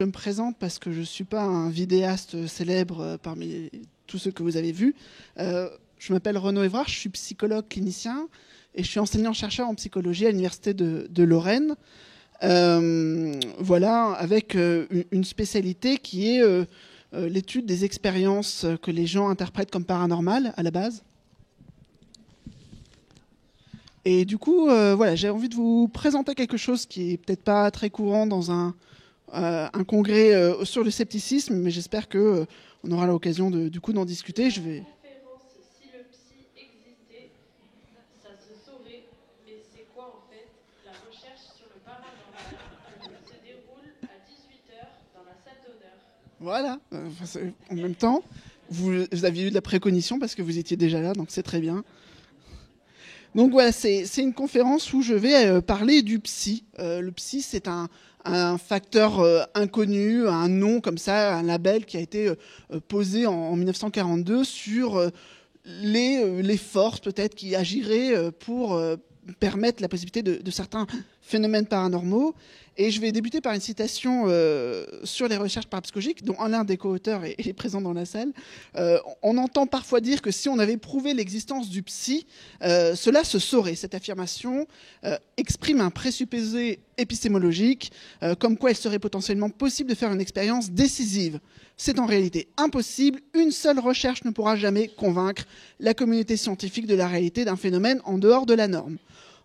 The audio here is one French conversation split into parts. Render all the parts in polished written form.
Je me présente parce que je ne suis pas un vidéaste célèbre parmi tous ceux que vous avez vus. Je m'appelle Renaud Évrard, je suis psychologue clinicien et je suis enseignant-chercheur en psychologie à l'Université de Lorraine. Voilà, avec une spécialité qui est l'étude des expériences que les gens interprètent comme paranormales à la base. Et du coup, voilà, j'ai envie de vous présenter quelque chose qui est peut-être pas très courant dans un congrès sur le scepticisme, mais j'espère que on aura l'occasion du coup d'en discuter. Je vais. Si le psy existait, ça se saurait. Mais c'est quoi en fait la recherche sur le paranormal se déroule à 18h dans la salle d'honneur. Voilà. En même temps, vous aviez eu de la précognition parce que vous étiez déjà là, donc c'est très bien. Donc voilà, c'est une conférence où je vais parler du psy. Le psy, c'est un facteur inconnu, un nom comme ça, un label qui a été posé en 1942 sur les forces peut-être qui agiraient pour permettre la possibilité de certains phénomènes paranormaux. Et je vais débuter par une citation sur les recherches parapsychologiques, dont l'un des co-auteurs est présent dans la salle. On entend parfois dire que si on avait prouvé l'existence du psy, cela se saurait. Cette affirmation exprime un présupposé épistémologique, comme quoi il serait potentiellement possible de faire une expérience décisive. C'est en réalité impossible. Une seule recherche ne pourra jamais convaincre la communauté scientifique de la réalité d'un phénomène en dehors de la norme.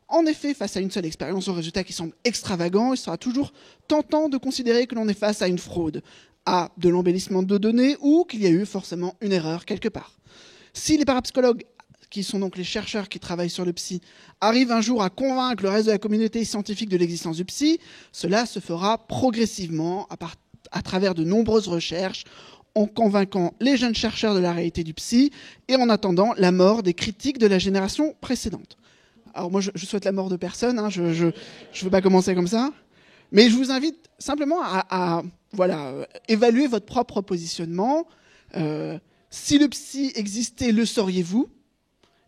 En effet, face à une seule expérience, aux résultats qui semblent extravagants, il sera toujours tentant de considérer que l'on est face à une fraude, à de l'embellissement de données ou qu'il y a eu forcément une erreur quelque part. Si les parapsychologues, qui sont donc les chercheurs qui travaillent sur le psy, arrivent un jour à convaincre le reste de la communauté scientifique de l'existence du psy, cela se fera progressivement à travers de nombreuses recherches, en convainquant les jeunes chercheurs de la réalité du psy et en attendant la mort des critiques de la génération précédente. Alors moi, je souhaite la mort de personne, hein, je ne veux pas commencer comme ça, mais je vous invite simplement à évaluer votre propre positionnement. Si le psy existait, le sauriez-vous ?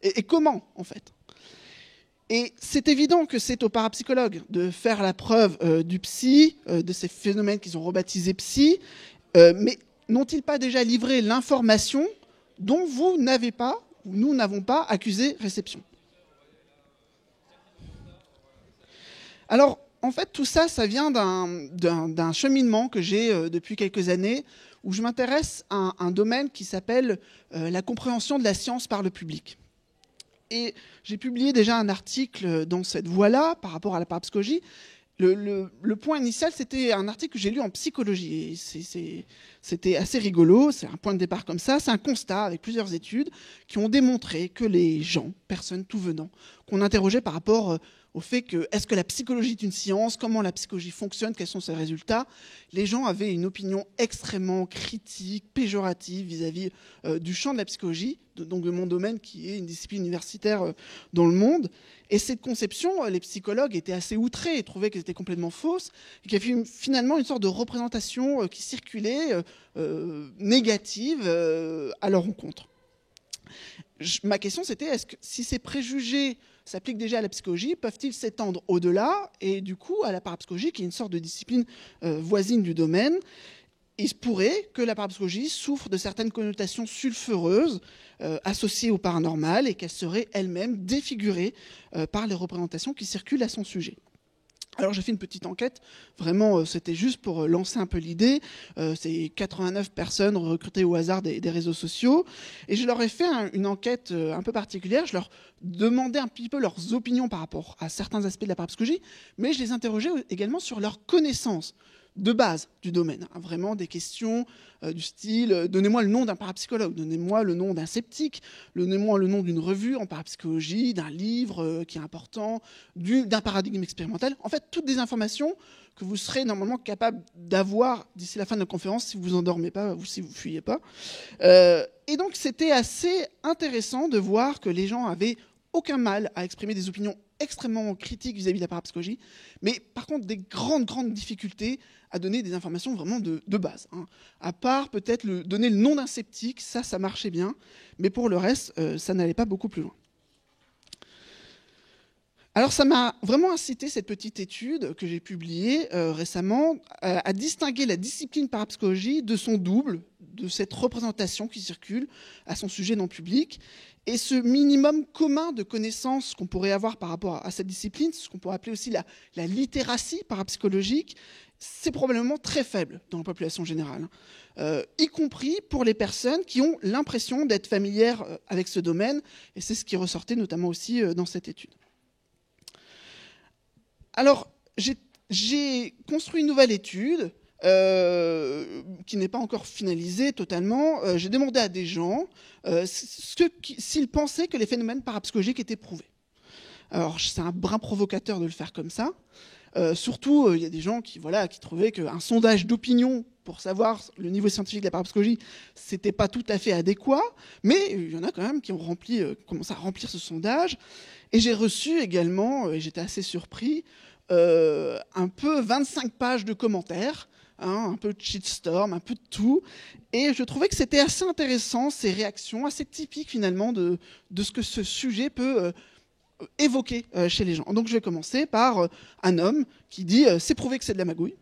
Et comment, en fait ? Et c'est évident que c'est aux parapsychologues de faire la preuve du psy, de ces phénomènes qu'ils ont rebaptisés psy, mais n'ont-ils pas déjà livré l'information dont vous n'avez pas, ou nous n'avons pas accusé réception ? Alors, en fait, tout ça, ça vient d'un cheminement que j'ai depuis quelques années, où je m'intéresse à un domaine qui s'appelle la compréhension de la science par le public. Et j'ai publié déjà un article dans cette voie-là, par rapport à la parapsychologie. Le point initial, c'était un article que j'ai lu en psychologie. Et c'était assez rigolo, c'est un point de départ comme ça. C'est un constat avec plusieurs études qui ont démontré que les gens, personnes tout venant, qu'on interrogeait par rapport au fait que est-ce que la psychologie est une science, comment la psychologie fonctionne, quels sont ses résultats, les gens avaient une opinion extrêmement critique, péjorative vis-à-vis du champ de la psychologie, donc de mon domaine qui est une discipline universitaire dans le monde. Et cette conception, les psychologues étaient assez outrés et trouvaient qu'elle était complètement fausse, et qu'il y avait finalement une sorte de représentation qui circulait négative à leur rencontre. Ma question, c'était, est-ce que si ces préjugés s'appliquent déjà à la psychologie, peuvent-ils s'étendre au-delà et du coup à la parapsychologie, qui est une sorte de discipline voisine du domaine ? Il se pourrait que la parapsychologie souffre de certaines connotations sulfureuses associées au paranormal et qu'elle serait elle-même défigurée par les représentations qui circulent à son sujet. Alors j'ai fait une petite enquête, vraiment c'était juste pour lancer un peu l'idée, c'est 89 personnes recrutées au hasard des réseaux sociaux, et je leur ai fait une enquête un peu particulière, je leur demandais un petit peu leurs opinions par rapport à certains aspects de la parapsychologie, mais je les interrogeais également sur leurs connaissances de base du domaine, hein, vraiment des questions du style donnez-moi le nom d'un parapsychologue, donnez-moi le nom d'un sceptique, donnez-moi le nom d'une revue en parapsychologie, d'un livre qui est important, d'un paradigme expérimental. En fait, toutes des informations que vous serez normalement capable d'avoir d'ici la fin de la conférence si vous vous endormez pas ou si vous fuyez pas. Et donc, c'était assez intéressant de voir que les gens avaient aucun mal à exprimer des opinions extrêmement critiques vis-à-vis de la parapsychologie, mais par contre des grandes difficultés à donner des informations vraiment de base. Hein. À part peut-être donner le nom d'un sceptique, ça marchait bien, mais pour le reste, ça n'allait pas beaucoup plus loin. Alors ça m'a vraiment incité, cette petite étude que j'ai publiée récemment, à distinguer la discipline parapsychologie de son double, de cette représentation qui circule à son sujet dans le public, et ce minimum commun de connaissances qu'on pourrait avoir par rapport à cette discipline, ce qu'on pourrait appeler aussi la littératie parapsychologique, c'est probablement très faible dans la population générale, y compris pour les personnes qui ont l'impression d'être familières avec ce domaine, et c'est ce qui ressortait notamment aussi dans cette étude. Alors, j'ai construit une nouvelle étude qui n'est pas encore finalisée totalement. J'ai demandé à des gens s'ils pensaient que les phénomènes parapsychologiques étaient prouvés. Alors, c'est un brin provocateur de le faire comme ça. Surtout, il y a des gens qui trouvaient qu'un sondage d'opinion pour savoir le niveau scientifique de la parapsychologie, c'était pas tout à fait adéquat, mais il y en a quand même qui ont commencé à remplir ce sondage. Et j'ai reçu également, et j'étais assez surpris, un peu 25 pages de commentaires, un peu de shitstorm, un peu de tout. Et je trouvais que c'était assez intéressant, ces réactions, assez typiques finalement de ce que ce sujet peut évoquer chez les gens. Donc je vais commencer par un homme qui dit « c'est prouvé que c'est de la magouille ».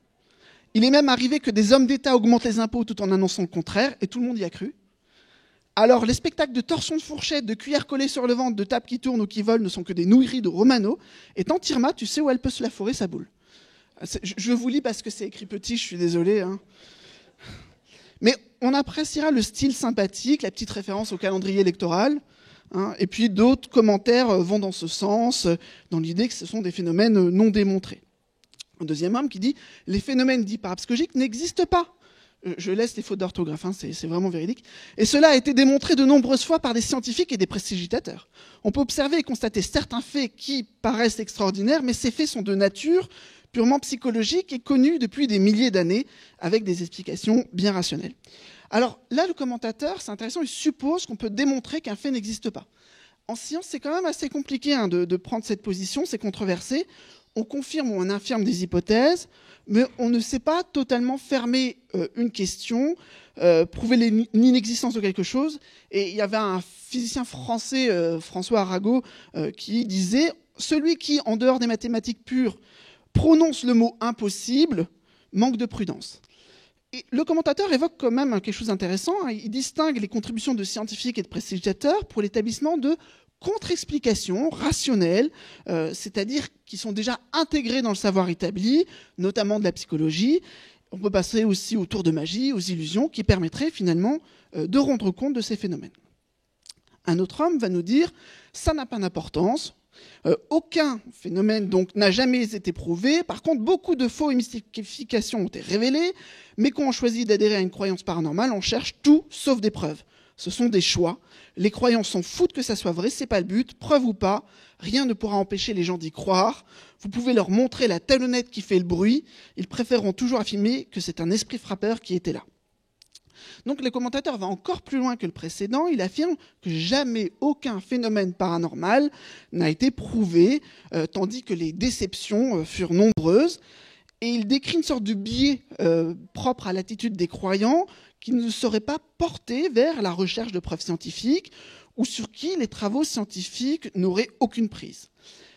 Il est même arrivé que des hommes d'État augmentent les impôts tout en annonçant le contraire, et tout le monde y a cru. Alors, les spectacles de torsions de fourchettes, de cuillères collées sur le ventre, de tables qui tournent ou qui volent ne sont que des nouilleries de Romano. Et tant Irma, tu sais où elle peut se la fourrer, sa boule. Je vous lis parce que c'est écrit petit, je suis désolé. Hein. Mais on appréciera le style sympathique, la petite référence au calendrier électoral. Hein, et puis d'autres commentaires vont dans ce sens, dans l'idée que ce sont des phénomènes non démontrés. Un deuxième homme qui dit « les phénomènes dits parapsychologiques n'existent pas ». Je laisse les fautes d'orthographe, hein, c'est vraiment véridique. Et cela a été démontré de nombreuses fois par des scientifiques et des prestigitateurs. On peut observer et constater certains faits qui paraissent extraordinaires, mais ces faits sont de nature purement psychologique et connus depuis des milliers d'années, avec des explications bien rationnelles. Alors là, le commentateur, c'est intéressant, il suppose qu'on peut démontrer qu'un fait n'existe pas. En science, c'est quand même assez compliqué hein, de prendre cette position, c'est controversé. On confirme ou on infirme des hypothèses, mais on ne sait pas totalement fermer une question, prouver l'inexistence de quelque chose. Et il y avait un physicien français, François Arago, qui disait « Celui qui, en dehors des mathématiques pures, prononce le mot impossible, manque de prudence ». Et le commentateur évoque quand même quelque chose d'intéressant. Hein. Il distingue les contributions de scientifiques et de prestigitateurs pour l'établissement de contre-explications rationnelles, c'est-à-dire qui sont déjà intégrées dans le savoir établi, notamment de la psychologie. On peut passer aussi au tour de magie, aux illusions, qui permettraient finalement de rendre compte de ces phénomènes. Un autre homme va nous dire « ça n'a pas d'importance ». Aucun phénomène donc n'a jamais été prouvé. Par contre, beaucoup de faux et mystifications ont été révélées. Mais quand on choisit d'adhérer à une croyance paranormale, on cherche tout sauf des preuves. Ce sont des choix. Les croyants s'en foutent que ça soit vrai, c'est pas le but. Preuve ou pas, rien ne pourra empêcher les gens d'y croire. Vous pouvez leur montrer la talonnette qui fait le bruit. Ils préféreront toujours affirmer que c'est un esprit frappeur qui était là. Donc le commentateur va encore plus loin que le précédent. Il affirme que jamais aucun phénomène paranormal n'a été prouvé, tandis que les déceptions furent nombreuses. Et il décrit une sorte de biais propre à l'attitude des croyants qui ne serait pas porté vers la recherche de preuves scientifiques ou sur qui les travaux scientifiques n'auraient aucune prise.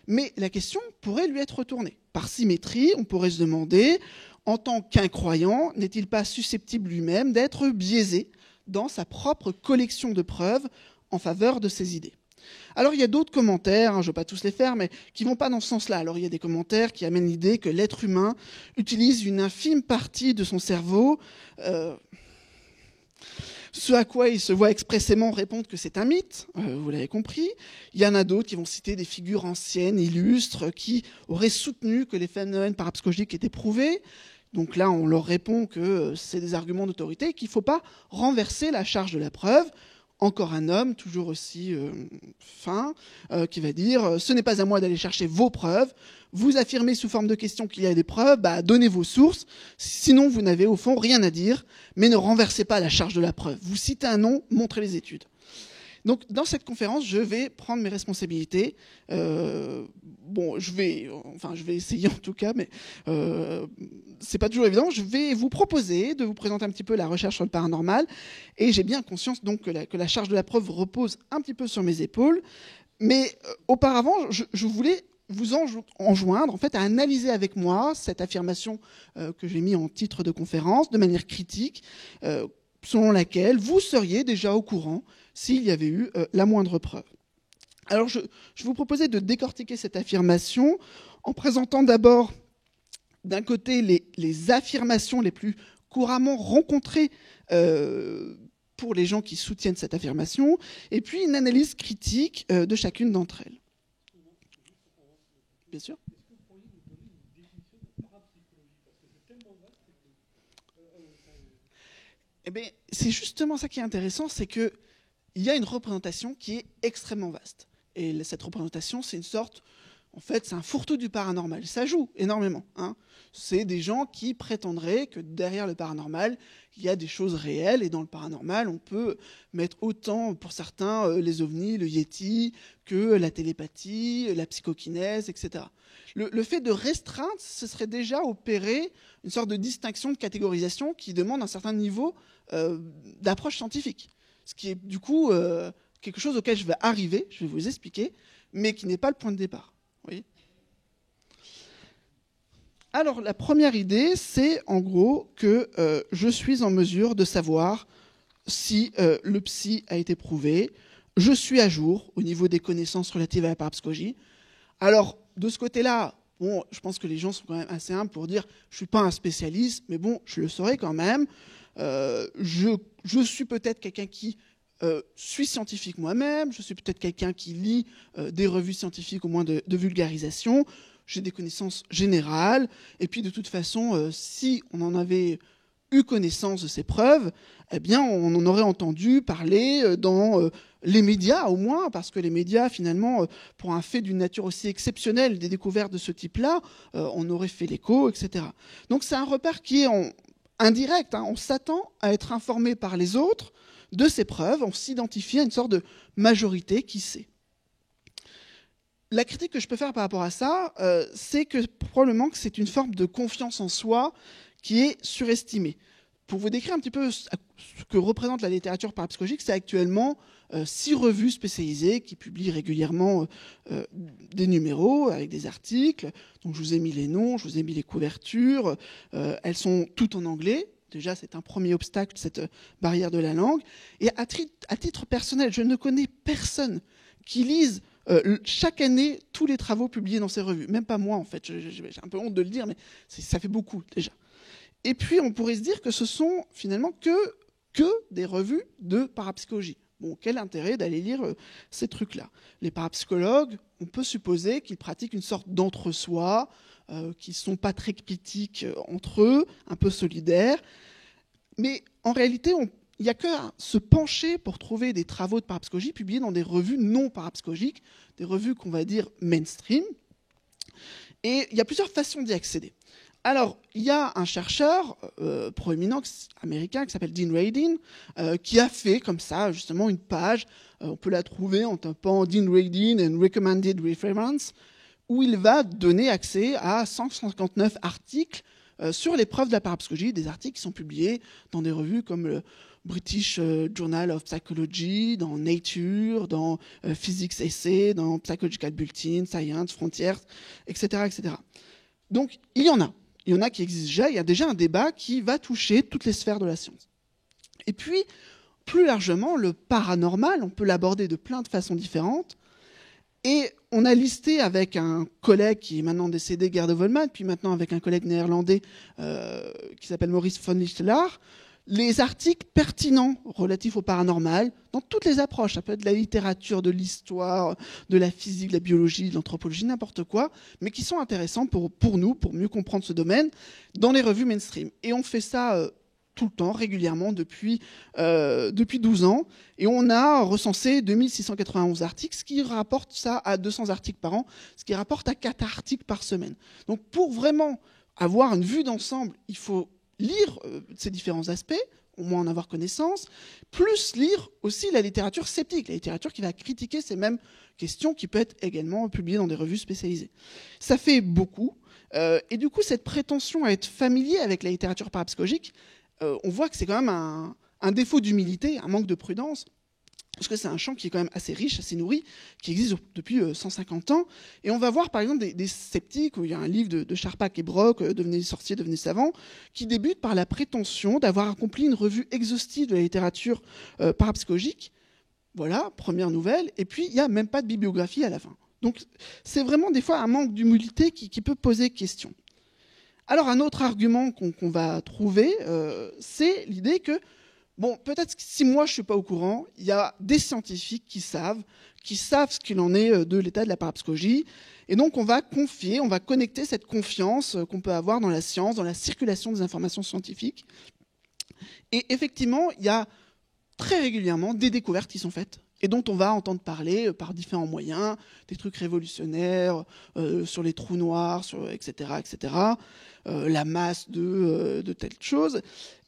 Mais la question pourrait lui être retournée. Par symétrie, on pourrait se demander, en tant qu'incroyant, n'est-il pas susceptible lui-même d'être biaisé dans sa propre collection de preuves en faveur de ses idées ? Alors il y a d'autres commentaires, hein, je ne vais pas tous les faire, mais qui ne vont pas dans ce sens-là. Alors il y a des commentaires qui amènent l'idée que l'être humain utilise une infime partie de son cerveau, ce à quoi il se voit expressément répondre que c'est un mythe, vous l'avez compris. Il y en a d'autres qui vont citer des figures anciennes, illustres, qui auraient soutenu que les phénomènes parapsychologiques étaient prouvés. Donc là, on leur répond que c'est des arguments d'autorité, qu'il ne faut pas renverser la charge de la preuve. Encore un homme, toujours aussi fin, qui va dire « Ce n'est pas à moi d'aller chercher vos preuves. Vous affirmez sous forme de question qu'il y a des preuves, donnez vos sources. Sinon, vous n'avez au fond rien à dire, mais ne renversez pas la charge de la preuve. Vous citez un nom, montrez les études. » Donc, dans cette conférence, je vais prendre mes responsabilités. Je vais essayer en tout cas, mais c'est pas toujours évident. Je vais vous proposer de vous présenter un petit peu la recherche sur le paranormal, et j'ai bien conscience donc que la charge de la preuve repose un petit peu sur mes épaules. Mais auparavant, je voulais vous enjoindre en fait, à analyser avec moi cette affirmation que j'ai mis en titre de conférence de manière critique, selon laquelle vous seriez déjà au courant s'il y avait eu la moindre preuve. Alors je vous proposais de décortiquer cette affirmation en présentant d'abord d'un côté les affirmations les plus couramment rencontrées pour les gens qui soutiennent cette affirmation, et puis une analyse critique de chacune d'entre elles. Bien sûr. Eh bien, c'est justement ça qui est intéressant, c'est qu'il y a une représentation qui est extrêmement vaste. Et cette représentation, c'est une sorte... En fait, c'est un fourre-tout du paranormal. Ça joue énormément. Hein. C'est des gens qui prétendraient que derrière le paranormal, il y a des choses réelles. Et dans le paranormal, on peut mettre autant, pour certains, les ovnis, le yéti, que la télépathie, la psychokinèse, etc. Le fait de restreindre, ce serait déjà opérer une sorte de distinction, de catégorisation qui demande un certain niveau d'approche scientifique. Ce qui est du coup quelque chose auquel je vais arriver, je vais vous expliquer, mais qui n'est pas le point de départ. Oui. Alors, la première idée, c'est en gros que je suis en mesure de savoir si le psy a été prouvé. Je suis à jour au niveau des connaissances relatives à la parapsychologie. Alors, de ce côté-là, bon, je pense que les gens sont quand même assez humbles pour dire je ne suis pas un spécialiste, mais bon, je le saurai quand même. Je suis peut-être quelqu'un qui suis scientifique moi-même, je suis peut-être quelqu'un qui lit des revues scientifiques au moins de vulgarisation, j'ai des connaissances générales, et puis de toute façon, si on en avait eu connaissance de ces preuves, eh bien on en aurait entendu parler dans les médias au moins, parce que les médias finalement, pour un fait d'une nature aussi exceptionnelle, des découvertes de ce type-là, on aurait fait l'écho, etc. Donc c'est un repère qui est indirect, hein. On s'attend à être informé par les autres de ces preuves, on s'identifie à une sorte de majorité qui sait. La critique que je peux faire par rapport à ça, c'est que probablement que c'est une forme de confiance en soi qui est surestimée. Pour vous décrire un petit peu ce que représente la littérature parapsychologique, c'est actuellement 6 revues spécialisées qui publient régulièrement des numéros avec des articles. Donc je vous ai mis les noms, je vous ai mis les couvertures. Elles sont toutes en anglais. Déjà, c'est un premier obstacle, cette barrière de la langue. Et à titre personnel, je ne connais personne qui lise chaque année tous les travaux publiés dans ces revues. Même pas moi, en fait. J'ai un peu honte de le dire, mais ça fait beaucoup, déjà. Et puis, on pourrait se dire que ce sont finalement que des revues de parapsychologie. Bon, quel intérêt d'aller lire ces trucs-là? Les parapsychologues, on peut supposer qu'ils pratiquent une sorte d'entre-soi, qui ne sont pas très critiques entre eux, un peu solidaires. Mais en réalité, il n'y a qu'à se pencher pour trouver des travaux de parapsychologie publiés dans des revues non parapsychologiques, des revues qu'on va dire mainstream. Et il y a plusieurs façons d'y accéder. Alors, il y a un chercheur proéminent américain qui s'appelle Dean Radin, qui a fait comme ça, justement, une page, on peut la trouver en tapant Dean Radin and Recommended Reference, où il va donner accès à 159 articles sur les preuves de la parapsychologie, des articles qui sont publiés dans des revues comme le British Journal of Psychology, dans Nature, dans Physics Essay, dans Psychological Bulletin, Science, Frontiers, etc., etc. Donc, il y en a. Il y en a qui existent déjà. Il y a déjà un débat qui va toucher toutes les sphères de la science. Et puis, plus largement, le paranormal, on peut l'aborder de plein de façons différentes. Et on a listé avec un collègue qui est maintenant décédé, Gerd Volman, puis maintenant avec un collègue néerlandais qui s'appelle Maurice von Lichtelaar, les articles pertinents relatifs au paranormal dans toutes les approches. Ça peut être de la littérature, de l'histoire, de la physique, de la biologie, de l'anthropologie, n'importe quoi, mais qui sont intéressants pour nous, pour mieux comprendre ce domaine, dans les revues mainstream. Et on fait ça tout le temps, régulièrement, depuis 12 ans. Et on a recensé 2691 articles, ce qui rapporte ça à 200 articles par an, ce qui rapporte à 4 articles par semaine. Donc pour vraiment avoir une vue d'ensemble, il faut lire ces différents aspects, au moins en avoir connaissance, plus lire aussi la littérature sceptique, la littérature qui va critiquer ces mêmes questions, qui peut être également publiée dans des revues spécialisées. Ça fait beaucoup. Et du coup, cette prétention à être familier avec la littérature parapsychologique, on voit que c'est quand même un défaut d'humilité, un manque de prudence. parce que c'est un champ qui est quand même assez riche, assez nourri, qui existe depuis 150 ans. Et on va voir par exemple des sceptiques, où il y a un livre de Charpak et Brock, Devenez sorciers, devenez savants, qui débute par la prétention d'avoir accompli une revue exhaustive de la littérature parapsychologique. Voilà, première nouvelle. Et puis, il n'y a même pas de bibliographie à la fin. Donc, c'est vraiment des fois un manque d'humilité qui peut poser question. Alors, un autre argument qu'on va trouver, c'est l'idée que bon, peut-être que si moi je ne suis pas au courant, il y a des scientifiques qui savent ce qu'il en est de l'état de la parapsychologie. Et donc on va connecter cette confiance qu'on peut avoir dans la science, dans la circulation des informations scientifiques. Et effectivement, il y a très régulièrement des découvertes qui sont faites et dont on va entendre parler par différents moyens, des trucs révolutionnaires sur les trous noirs, etc., la masse de telles choses.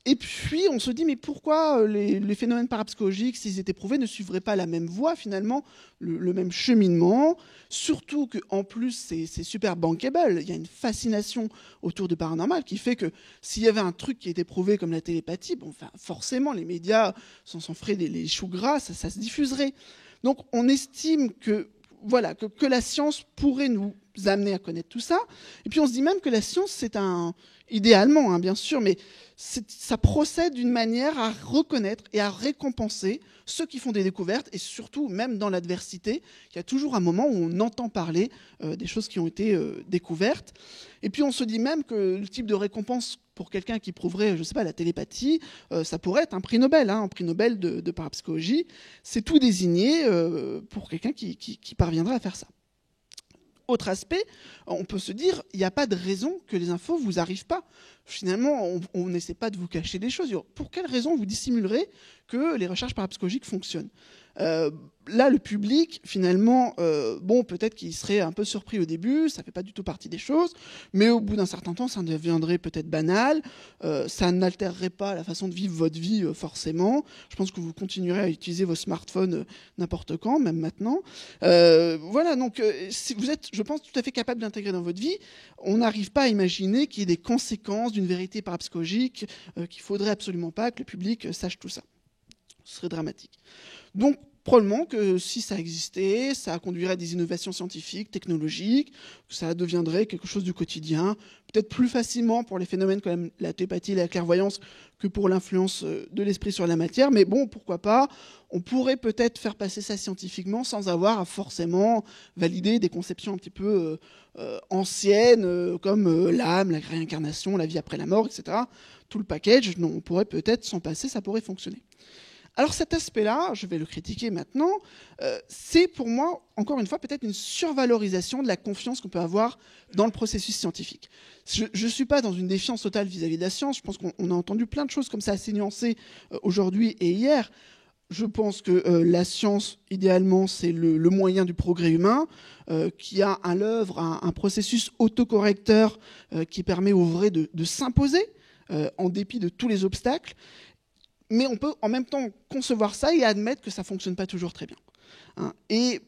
Et puis, on se dit, mais pourquoi les phénomènes parapsychologiques, s'ils étaient prouvés, ne suivraient pas la même voie, finalement, le même cheminement, surtout qu'en plus, c'est super bankable. Il y a une fascination autour du paranormal qui fait que s'il y avait un truc qui était prouvé comme la télépathie, bon, enfin, forcément, les médias s'en feraient les choux gras, ça se diffuserait. Donc, on estime que la science pourrait nous amener à connaître tout ça. Et puis, on se dit même que la science, c'est idéalement, bien sûr, mais ça procède d'une manière à reconnaître et à récompenser ceux qui font des découvertes, et surtout, même dans l'adversité, il y a toujours un moment où on entend parler des choses qui ont été découvertes. Et puis on se dit même que le type de récompense pour quelqu'un qui prouverait, je ne sais pas, la télépathie, ça pourrait être un prix Nobel, un prix Nobel de parapsychologie. C'est tout désigné pour quelqu'un qui parviendrait à faire ça. Autre aspect, on peut se dire, il n'y a pas de raison que les infos ne vous arrivent pas. Finalement, on n'essaie pas de vous cacher des choses. Pour quelle raison vous dissimulerez que les recherches parapsychologiques fonctionnent ? Là, le public, finalement, peut-être qu'il serait un peu surpris au début, ça ne fait pas du tout partie des choses, mais au bout d'un certain temps, ça deviendrait peut-être banal, ça n'altérerait pas la façon de vivre votre vie, forcément. Je pense que vous continuerez à utiliser vos smartphones n'importe quand, même maintenant. Donc, si vous êtes, je pense, tout à fait capable d'intégrer dans votre vie, on n'arrive pas à imaginer qu'il y ait des conséquences d'une vérité parapsychologique, qu'il ne faudrait absolument pas que le public sache tout ça. Ce serait dramatique. Donc, probablement que si ça existait, ça conduirait à des innovations scientifiques, technologiques, ça deviendrait quelque chose du quotidien, peut-être plus facilement pour les phénomènes comme la télépathie et la clairvoyance que pour l'influence de l'esprit sur la matière, mais bon, pourquoi pas, on pourrait peut-être faire passer ça scientifiquement sans avoir à forcément valider des conceptions un petit peu anciennes, comme l'âme, la réincarnation, la vie après la mort, etc. Tout le package, non, on pourrait peut-être s'en passer, ça pourrait fonctionner. Alors cet aspect-là, je vais le critiquer maintenant, c'est pour moi, encore une fois, peut-être une survalorisation de la confiance qu'on peut avoir dans le processus scientifique. Je ne suis pas dans une défiance totale vis-à-vis de la science, je pense qu'on a entendu plein de choses comme ça assez nuancées aujourd'hui et hier. Je pense que la science, idéalement, c'est le moyen du progrès humain, qui a à l'œuvre un processus autocorrecteur qui permet au vrai de s'imposer en dépit de tous les obstacles. Mais on peut en même temps concevoir ça et admettre que ça ne fonctionne pas toujours très bien. Et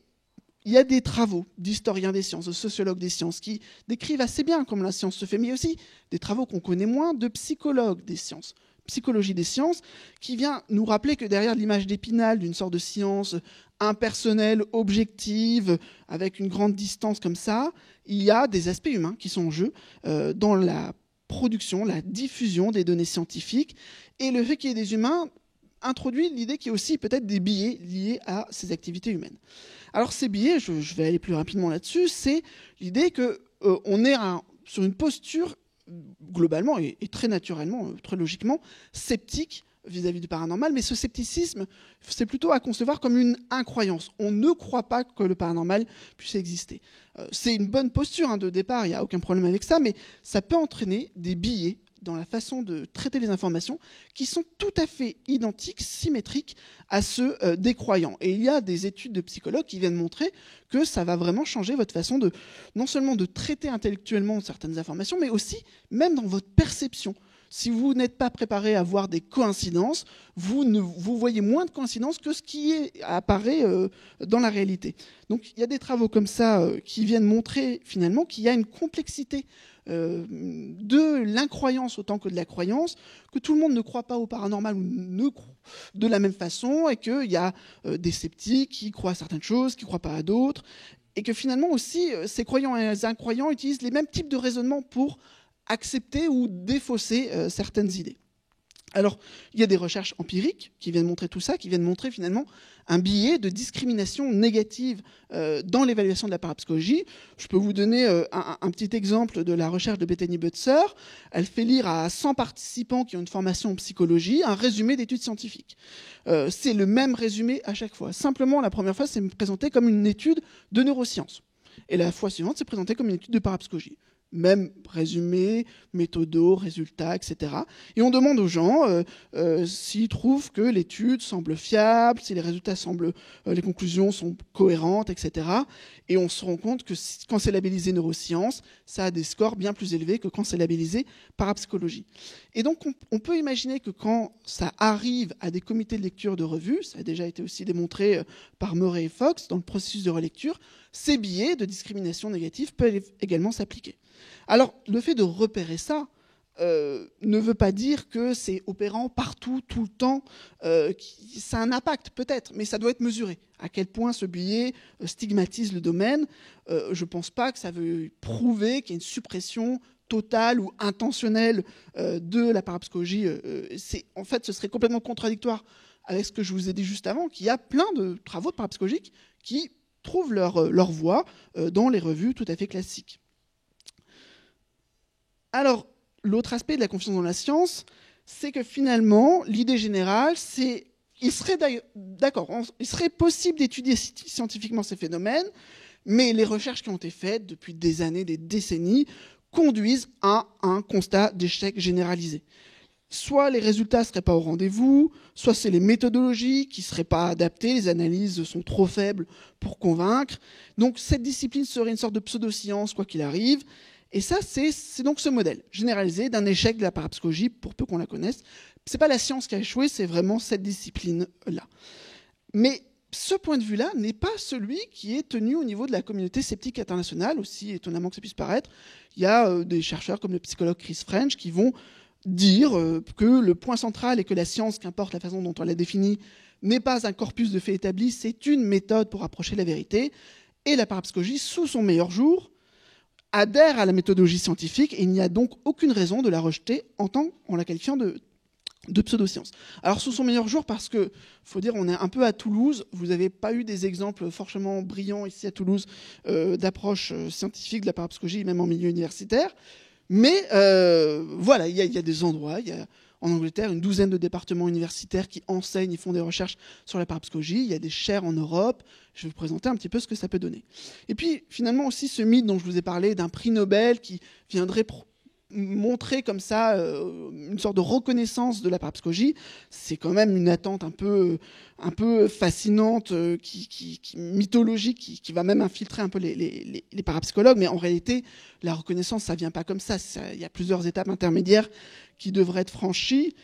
il y a des travaux d'historiens des sciences, de sociologues des sciences, qui décrivent assez bien comment la science se fait, mais aussi des travaux qu'on connaît moins de psychologues des sciences, psychologie des sciences, qui vient nous rappeler que derrière l'image d'Épinal d'une sorte de science impersonnelle, objective, avec une grande distance comme ça, il y a des aspects humains qui sont en jeu dans la production, la diffusion des données scientifiques, et le fait qu'il y ait des humains introduit l'idée qu'il y a aussi peut-être des biais liés à ces activités humaines. Alors ces biais, je vais aller plus rapidement là-dessus, c'est l'idée qu'on est sur une posture globalement et très naturellement, très logiquement, sceptique vis-à-vis du paranormal, mais ce scepticisme, c'est plutôt à concevoir comme une incroyance. On ne croit pas que le paranormal puisse exister. C'est une bonne posture de départ, il n'y a aucun problème avec ça, mais ça peut entraîner des biais dans la façon de traiter les informations qui sont tout à fait identiques, symétriques à ceux des croyants. Et il y a des études de psychologues qui viennent montrer que ça va vraiment changer votre façon non seulement de traiter intellectuellement certaines informations, mais aussi même dans votre perception. Si vous n'êtes pas préparé à voir des coïncidences, vous voyez moins de coïncidences que ce qui apparaît dans la réalité. Donc il y a des travaux comme ça qui viennent montrer finalement qu'il y a une complexité de l'incroyance autant que de la croyance, que tout le monde ne croit pas au paranormal ou ne croit de la même façon, et qu'il y a des sceptiques qui croient à certaines choses, qui ne croient pas à d'autres, et que finalement aussi, ces croyants et les incroyants utilisent les mêmes types de raisonnements pour accepter ou défausser certaines idées. Alors, il y a des recherches empiriques qui viennent montrer tout ça, qui viennent montrer finalement un biais de discrimination négative dans l'évaluation de la parapsychologie. Je peux vous donner un petit exemple de la recherche de Bethany Butzer. Elle fait lire à 100 participants qui ont une formation en psychologie un résumé d'études scientifiques. C'est le même résumé à chaque fois. Simplement, la première fois, c'est présenté comme une étude de neurosciences. Et la fois suivante, c'est présenté comme une étude de parapsychologie. Même résumé, méthodo, résultats, etc. Et on demande aux gens s'ils trouvent que l'étude semble fiable, si les résultats semblent, les conclusions sont cohérentes, etc. Et on se rend compte que quand c'est labellisé neurosciences, ça a des scores bien plus élevés que quand c'est labellisé parapsychologie. Et donc on peut imaginer que quand ça arrive à des comités de lecture de revues, ça a déjà été aussi démontré par Murray et Fox dans le processus de relecture, ces biais de discrimination négative peuvent également s'appliquer. Alors, le fait de repérer ça ne veut pas dire que c'est opérant partout, tout le temps. Ça a un impact, peut-être, mais ça doit être mesuré. À quel point ce biais stigmatise le domaine. Je ne pense pas que ça veut prouver qu'il y a une suppression totale ou intentionnelle de la parapsychologie. En fait, ce serait complètement contradictoire avec ce que je vous ai dit juste avant, qu'il y a plein de travaux de parapsychologiques qui trouvent leur voie dans les revues tout à fait classiques. Alors, l'autre aspect de la confiance dans la science, c'est que finalement, l'idée générale, c'est il serait possible d'étudier scientifiquement ces phénomènes, mais les recherches qui ont été faites depuis des années, des décennies, conduisent à un constat d'échec généralisé. Soit les résultats ne seraient pas au rendez-vous, soit c'est les méthodologies qui ne seraient pas adaptées, les analyses sont trop faibles pour convaincre. Donc cette discipline serait une sorte de pseudo-science, quoi qu'il arrive. Et ça, c'est donc ce modèle généralisé d'un échec de la parapsychologie, pour peu qu'on la connaisse. Ce n'est pas la science qui a échoué, c'est vraiment cette discipline-là. Mais ce point de vue-là n'est pas celui qui est tenu au niveau de la communauté sceptique internationale, aussi étonnamment que ça puisse paraître. Il y a des chercheurs comme le psychologue Chris French qui vont dire que le point central est que la science, qu'importe la façon dont on la définit, n'est pas un corpus de faits établis, c'est une méthode pour approcher la vérité. Et la parapsychologie, sous son meilleur jour, adhère à la méthodologie scientifique et il n'y a donc aucune raison de la rejeter en la qualifiant de pseudoscience. Alors sous son meilleur jour, parce que, faut dire, on est un peu à Toulouse, vous n'avez pas eu des exemples forcément brillants ici à Toulouse d'approche scientifique de la parapsychologie, même en milieu universitaire, mais voilà, il y a des endroits, il y a en Angleterre une douzaine de départements universitaires qui enseignent et font des recherches sur la parapsychologie. Il y a des chaires en Europe. Je vais vous présenter un petit peu ce que ça peut donner. Et puis, finalement, aussi, ce mythe dont je vous ai parlé d'un prix Nobel qui viendrait montrer comme ça une sorte de reconnaissance de la parapsychologie, c'est quand même une attente un peu fascinante, mythologique, qui va même infiltrer un peu les parapsychologues. Mais en réalité, la reconnaissance, ça vient pas comme ça. Il y a plusieurs étapes intermédiaires qui devraient être franchies.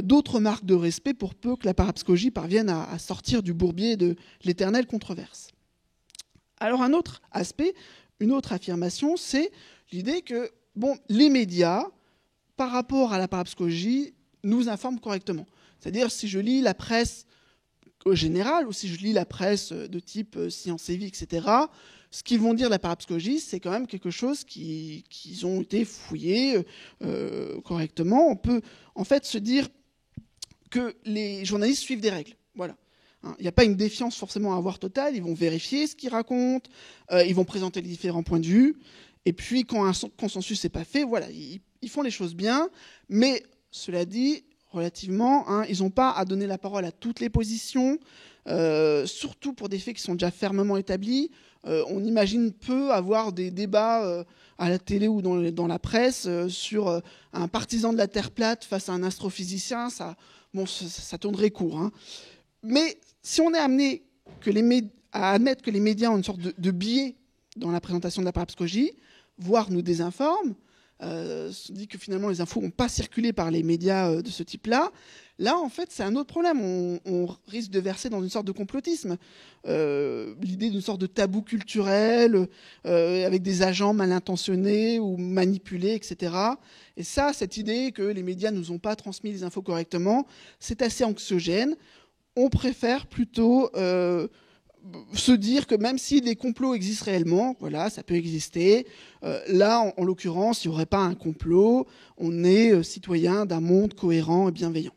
D'autres marques de respect pour peu que la parapsychologie parvienne à sortir du bourbier de l'éternelle controverse. Alors un autre aspect, une autre affirmation, c'est l'idée que les médias, par rapport à la parapsychologie, nous informent correctement. C'est-à-dire, si je lis la presse générale ou si je lis la presse de type Science et Vie, etc., ce qu'ils vont dire de la parapsychologie, c'est quand même quelque chose qu'ils ont été fouillés correctement. On peut en fait se dire que les journalistes suivent des règles. Voilà. Il n'y a pas une défiance forcément à avoir totale. Ils vont vérifier ce qu'ils racontent, ils vont présenter les différents points de vue. Et puis, quand un consensus n'est pas fait, voilà, ils font les choses bien. Mais cela dit, relativement, ils n'ont pas à donner la parole à toutes les positions, surtout pour des faits qui sont déjà fermement établis. On imagine peu avoir des débats à la télé ou dans la presse sur un partisan de la Terre plate face à un astrophysicien. Ça tournerait court. Mais si on est amené à admettre que les médias ont une sorte de biais dans la présentation de la parapsychologie, voire nous désinforment, se dit que finalement les infos n'ont pas circulé par les médias de ce type-là. Là, en fait, c'est un autre problème. On risque de verser dans une sorte de complotisme. L'idée d'une sorte de tabou culturel, avec des agents mal intentionnés ou manipulés, etc. Et ça, cette idée que les médias ne nous ont pas transmis les infos correctement, c'est assez anxiogène. On préfère plutôt se dire que même si des complots existent réellement, voilà, ça peut exister. Là, en l'occurrence, il n'y aurait pas un complot. On est citoyen d'un monde cohérent et bienveillant.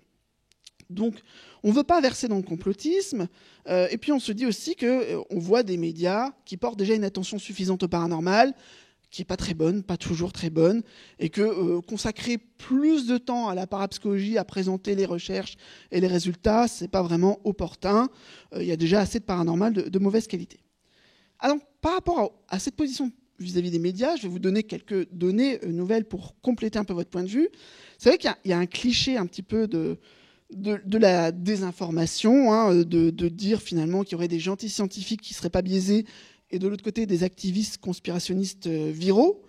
Donc, on ne veut pas verser dans le complotisme. Et puis, on se dit aussi qu'on voit des médias qui portent déjà une attention suffisante au paranormal, qui n'est pas très bonne, pas toujours très bonne, et que consacrer plus de temps à la parapsychologie, à présenter les recherches et les résultats, ce n'est pas vraiment opportun. Il y a déjà assez de paranormal de mauvaise qualité. Alors, par rapport à cette position vis-à-vis des médias, je vais vous donner quelques données nouvelles pour compléter un peu votre point de vue. C'est vrai qu'il y a un cliché un petit peu de la désinformation, hein, de dire finalement qu'il y aurait des gentils scientifiques qui ne seraient pas biaisés et de l'autre côté des activistes conspirationnistes viraux.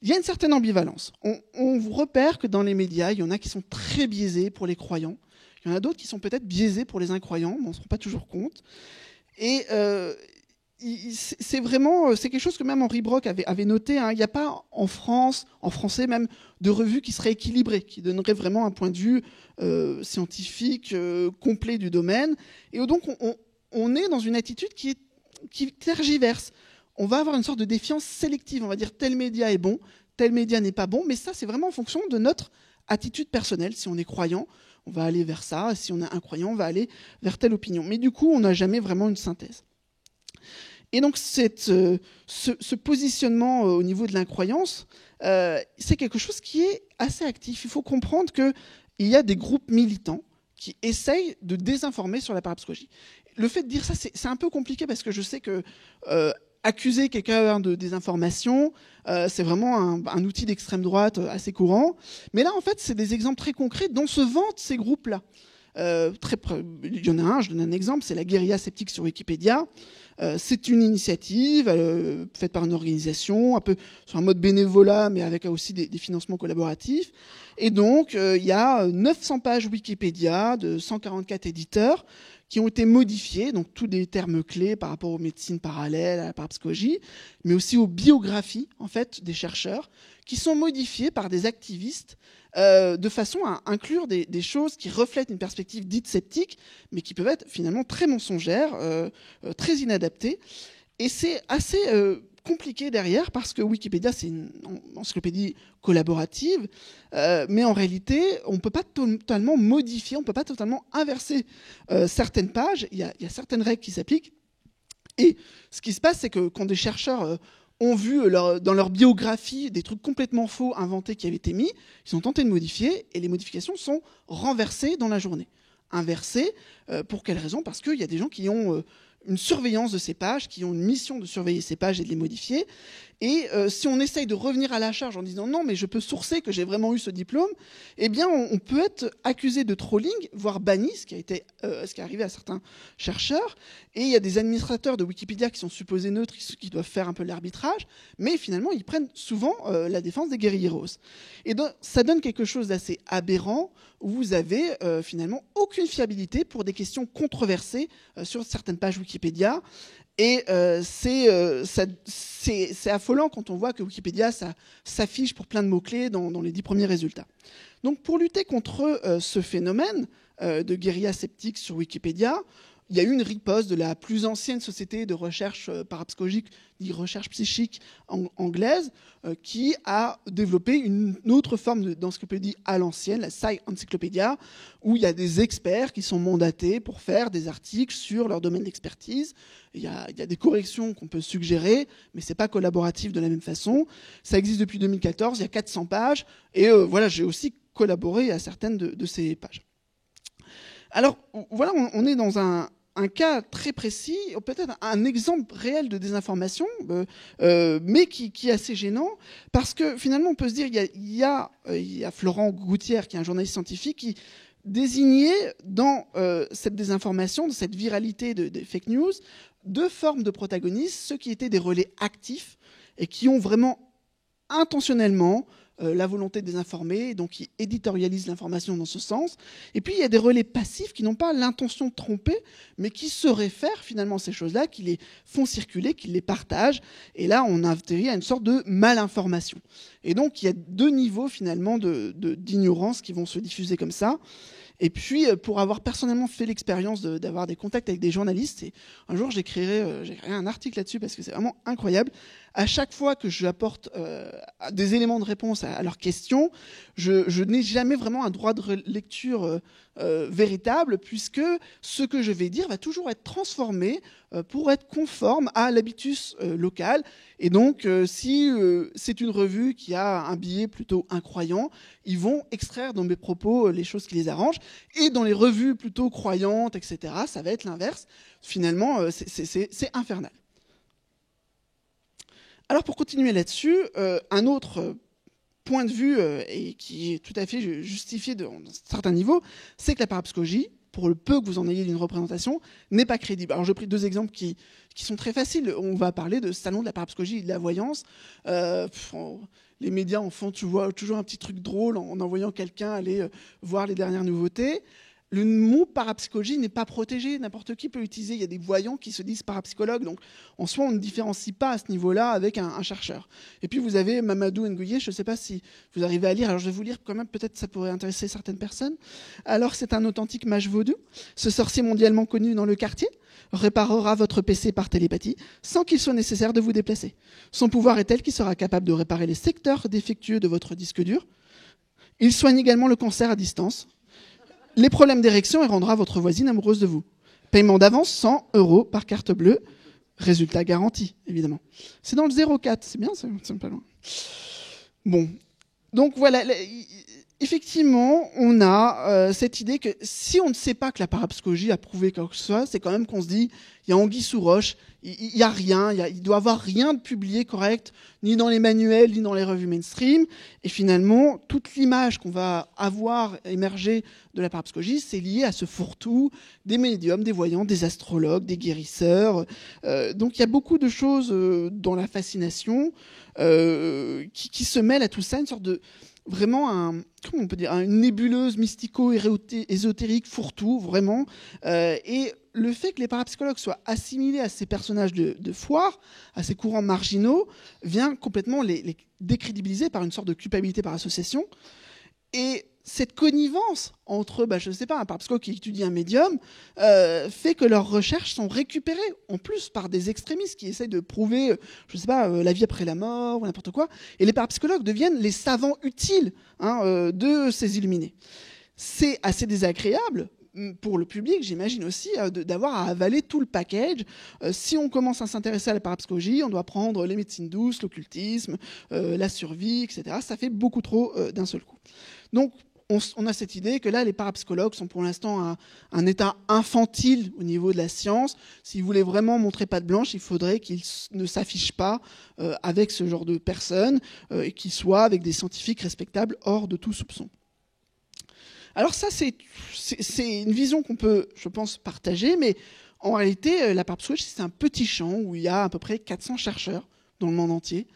Il y a une certaine ambivalence. On vous repère que dans les médias, il y en a qui sont très biaisés pour les croyants. Il y en a d'autres qui sont peut-être biaisés pour les incroyants, mais on ne se rend pas toujours compte. Et c'est quelque chose que même Henri Brock avait noté. Hein. Il n'y a pas en France, en français même, de revue qui serait équilibrée, qui donnerait vraiment un point de vue scientifique complet du domaine. Et donc, on est dans une attitude qui tergiverse. On va avoir une sorte de défiance sélective. On va dire tel média est bon, tel média n'est pas bon. Mais ça, c'est vraiment en fonction de notre attitude personnelle. Si on est croyant, on va aller vers ça. Si on est incroyant, on va aller vers telle opinion. Mais du coup, on n'a jamais vraiment une synthèse. Et donc, ce positionnement au niveau de l'incroyance, c'est quelque chose qui est assez actif. Il faut comprendre qu'il y a des groupes militants qui essayent de désinformer sur la parapsychologie. Le fait de dire ça, c'est un peu compliqué parce que je sais que accuser quelqu'un de désinformation, c'est vraiment un outil d'extrême droite assez courant. Mais là, en fait, c'est des exemples très concrets dont se vantent ces groupes-là. Il y en a un, je donne un exemple, c'est la guérilla sceptique sur Wikipédia. C'est une initiative faite par une organisation, un peu sur un mode bénévolat, mais avec aussi des financements collaboratifs. Et donc, il y a 900 pages Wikipédia de 144 éditeurs qui ont été modifiés, donc tous des termes clés par rapport aux médecines parallèles, à la parapsychologie, mais aussi aux biographies en fait des chercheurs, qui sont modifiés par des activistes de façon à inclure des choses qui reflètent une perspective dite sceptique, mais qui peuvent être finalement très mensongères, très inadaptées. Et c'est assez compliqué derrière, parce que Wikipédia, c'est une encyclopédie collaborative, mais en réalité, on ne peut pas totalement modifier, on ne peut pas totalement inverser certaines pages. Il y a certaines règles qui s'appliquent. Et ce qui se passe, c'est que quand des chercheurs ont vu dans leur biographie des trucs complètement faux, inventés, qui avaient été mis, ils ont tenté de modifier, et les modifications sont renversées dans la journée. Inversées, pour quelle raison ? Parce qu'il y a des gens qui ont une surveillance de ces pages, qui ont une mission de surveiller ces pages et de les modifier. Et si on essaye de revenir à la charge en disant non, mais je peux sourcer que j'ai vraiment eu ce diplôme, eh bien, on peut être accusé de trolling, voire banni, ce qui est arrivé à certains chercheurs. Et il y a des administrateurs de Wikipédia qui sont supposés neutres, qui doivent faire un peu l'arbitrage, mais finalement, ils prennent souvent la défense des guérilleros. Et donc, ça donne quelque chose d'assez aberrant, où vous avez finalement aucune fiabilité pour des questions controversées sur certaines pages Wikipédia. Et c'est affolant quand on voit que Wikipédia ça s'affiche pour plein de mots-clés dans les 10 premiers résultats. Donc pour lutter contre ce phénomène de guérilla sceptique sur Wikipédia, il y a eu une riposte de la plus ancienne société de recherche parapsychologique, dit recherche psychique anglaise, qui a développé une autre forme d'encyclopédie à l'ancienne, la Sci Encyclopedia, où il y a des experts qui sont mandatés pour faire des articles sur leur domaine d'expertise. Il y a des corrections qu'on peut suggérer, mais c'est pas collaboratif de la même façon. Ça existe depuis 2014, il y a 400 pages, et voilà, j'ai aussi collaboré à certaines de ces pages. Alors, voilà, on est dans un cas très précis, peut-être un exemple réel de désinformation, mais qui est assez gênant, parce que finalement, on peut se dire, il y a Florent Gouttière, qui est un journaliste scientifique, qui désignait dans cette désinformation, dans cette viralité des fake news, 2 formes de protagonistes, ceux qui étaient des relais actifs et qui ont vraiment intentionnellement la volonté de désinformer, donc qui éditorialisent l'information dans ce sens. Et puis il y a des relais passifs qui n'ont pas l'intention de tromper, mais qui se réfèrent finalement à ces choses-là, qui les font circuler, qui les partagent. Et là, on atterrit à une sorte de malinformation. Et donc il y a deux niveaux finalement d'ignorance qui vont se diffuser comme ça. Et puis, pour avoir personnellement fait l'expérience d'avoir des contacts avec des journalistes, et un jour j'écrirai un article là-dessus parce que c'est vraiment incroyable. À chaque fois que j'apporte des éléments de réponse à leurs questions, je n'ai jamais vraiment un droit de lecture véritable, puisque ce que je vais dire va toujours être transformé pour être conforme à l'habitus local. Et donc, si c'est une revue qui a un biais plutôt incroyant, ils vont extraire dans mes propos les choses qui les arrangent. Et dans les revues plutôt croyantes, etc., ça va être l'inverse. Finalement, c'est infernal. Alors, pour continuer là-dessus, un autre point de vue, et qui est tout à fait justifié d'un certain niveau, c'est que la parapsychologie, pour le peu que vous en ayez d'une représentation, n'est pas crédible. Alors, j'ai pris deux exemples qui sont très faciles. On va parler de salon de la parapsychologie et de la voyance. Les médias en font toujours un petit truc drôle en envoyant quelqu'un aller voir les dernières nouveautés. Le mot parapsychologie n'est pas protégé, n'importe qui peut l'utiliser. Il y a des voyants qui se disent parapsychologues, donc en soi on ne différencie pas à ce niveau-là avec un chercheur. Et puis vous avez Mamadou Nguyen, je ne sais pas si vous arrivez à lire, alors je vais vous lire quand même, peut-être ça pourrait intéresser certaines personnes. Alors c'est un authentique mage vaudou, ce sorcier mondialement connu dans le quartier réparera votre PC par télépathie sans qu'il soit nécessaire de vous déplacer. Son pouvoir est tel qu'il sera capable de réparer les secteurs défectueux de votre disque dur. Il soigne également le cancer à distance, les problèmes d'érection et rendra votre voisine amoureuse de vous. Paiement d'avance, 100 € par carte bleue. Résultat garanti, évidemment. C'est dans le 04, c'est bien, c'est pas loin. Bon, donc voilà, effectivement, on a cette idée que si on ne sait pas que la parapsychologie a prouvé quoi que ce soit, c'est quand même qu'on se dit, il y a anguille sous roche, il n'y a rien, il doit y avoir rien de publié correct, ni dans les manuels, ni dans les revues mainstream. Et finalement, toute l'image qu'on va avoir émergée de la parapsychologie, c'est lié à ce fourre-tout des médiums, des voyants, des astrologues, des guérisseurs. Donc il y a beaucoup de choses dans la fascination qui se mêlent à tout ça, une sorte de vraiment comment on peut dire, une nébuleuse mystico-ésotérique fourre-tout, vraiment. Et le fait que les parapsychologues soient assimilés à ces personnages de foire, à ces courants marginaux, vient complètement les décrédibiliser par une sorte de culpabilité par association. Et cette connivence entre, je ne sais pas, un parapsychologue qui étudie un médium, fait que leurs recherches sont récupérées, en plus, par des extrémistes qui essayent de prouver, je ne sais pas, la vie après la mort ou n'importe quoi. Et les parapsychologues deviennent les savants utiles de ces illuminés. C'est assez désagréable pour le public, j'imagine aussi, d'avoir à avaler tout le package. Si on commence à s'intéresser à la parapsychologie, on doit prendre les médecines douces, l'occultisme, la survie, etc. Ça fait beaucoup trop d'un seul coup. Donc, on a cette idée que là, les parapsychologues sont pour l'instant à un état infantile au niveau de la science. S'ils voulaient vraiment montrer patte blanche, il faudrait qu'ils ne s'affichent pas avec ce genre de personnes et qu'ils soient avec des scientifiques respectables hors de tout soupçon. Alors ça, c'est une vision qu'on peut, je pense, partager, mais en réalité, la parapsychologie, c'est un petit champ où il y a à peu près 400 chercheurs dans le monde entier.